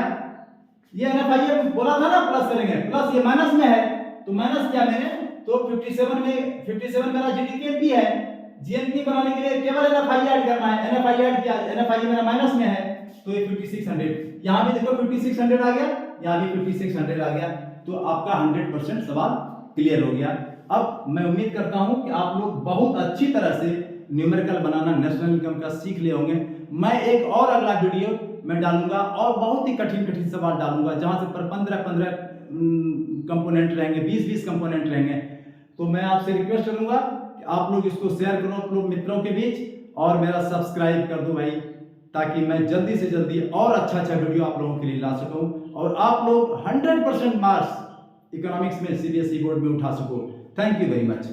[SPEAKER 1] ये एनएफआईए बोला था ना प्लस करेंगे, प्लस ये माइनस में है तो माइनस किया मैंने। तो 57 में 57 मेरा जीडीपीएमपी है। जीएनपी बनाने के लिए केवल एनएफआईए ऐड करना है। एनएफआईए ऐड किया, एनएफआईए मेरा माइनस में है तो ये 5600। यहाँ भी देखो 5600 आ गया, यहाँ भी 5600 आ गया। तो आपका 100% सवाल क्लियर हो गया। अब मैं उम्मीद करता हूं कि आप लोग बहुत अच्छी तरह से न्यूमेरिकल बनाना नेशनल इनकम का सीख लिए होंगे। मैं एक और अगला वीडियो मैं डालूंगा और बहुत ही कठिन कठिन सवाल डालूंगा, जहां से पर 15 कंपोनेंट रहेंगे, 20 कंपोनेंट रहेंगे। तो मैं आपसे रिक्वेस्ट करूंगा कि आप लोग इसको शेयर करो अपने मित्रों के बीच और मेरा सब्सक्राइब कर दो भाई, ताकि मैं जल्दी से जल्दी और अच्छा वीडियो आप लोगों के लिए ला सकूं और आप लोग 100% मार्क्स इकोनॉमिक्स में सीबीएसई बोर्ड में उठा सको। Thank you very much.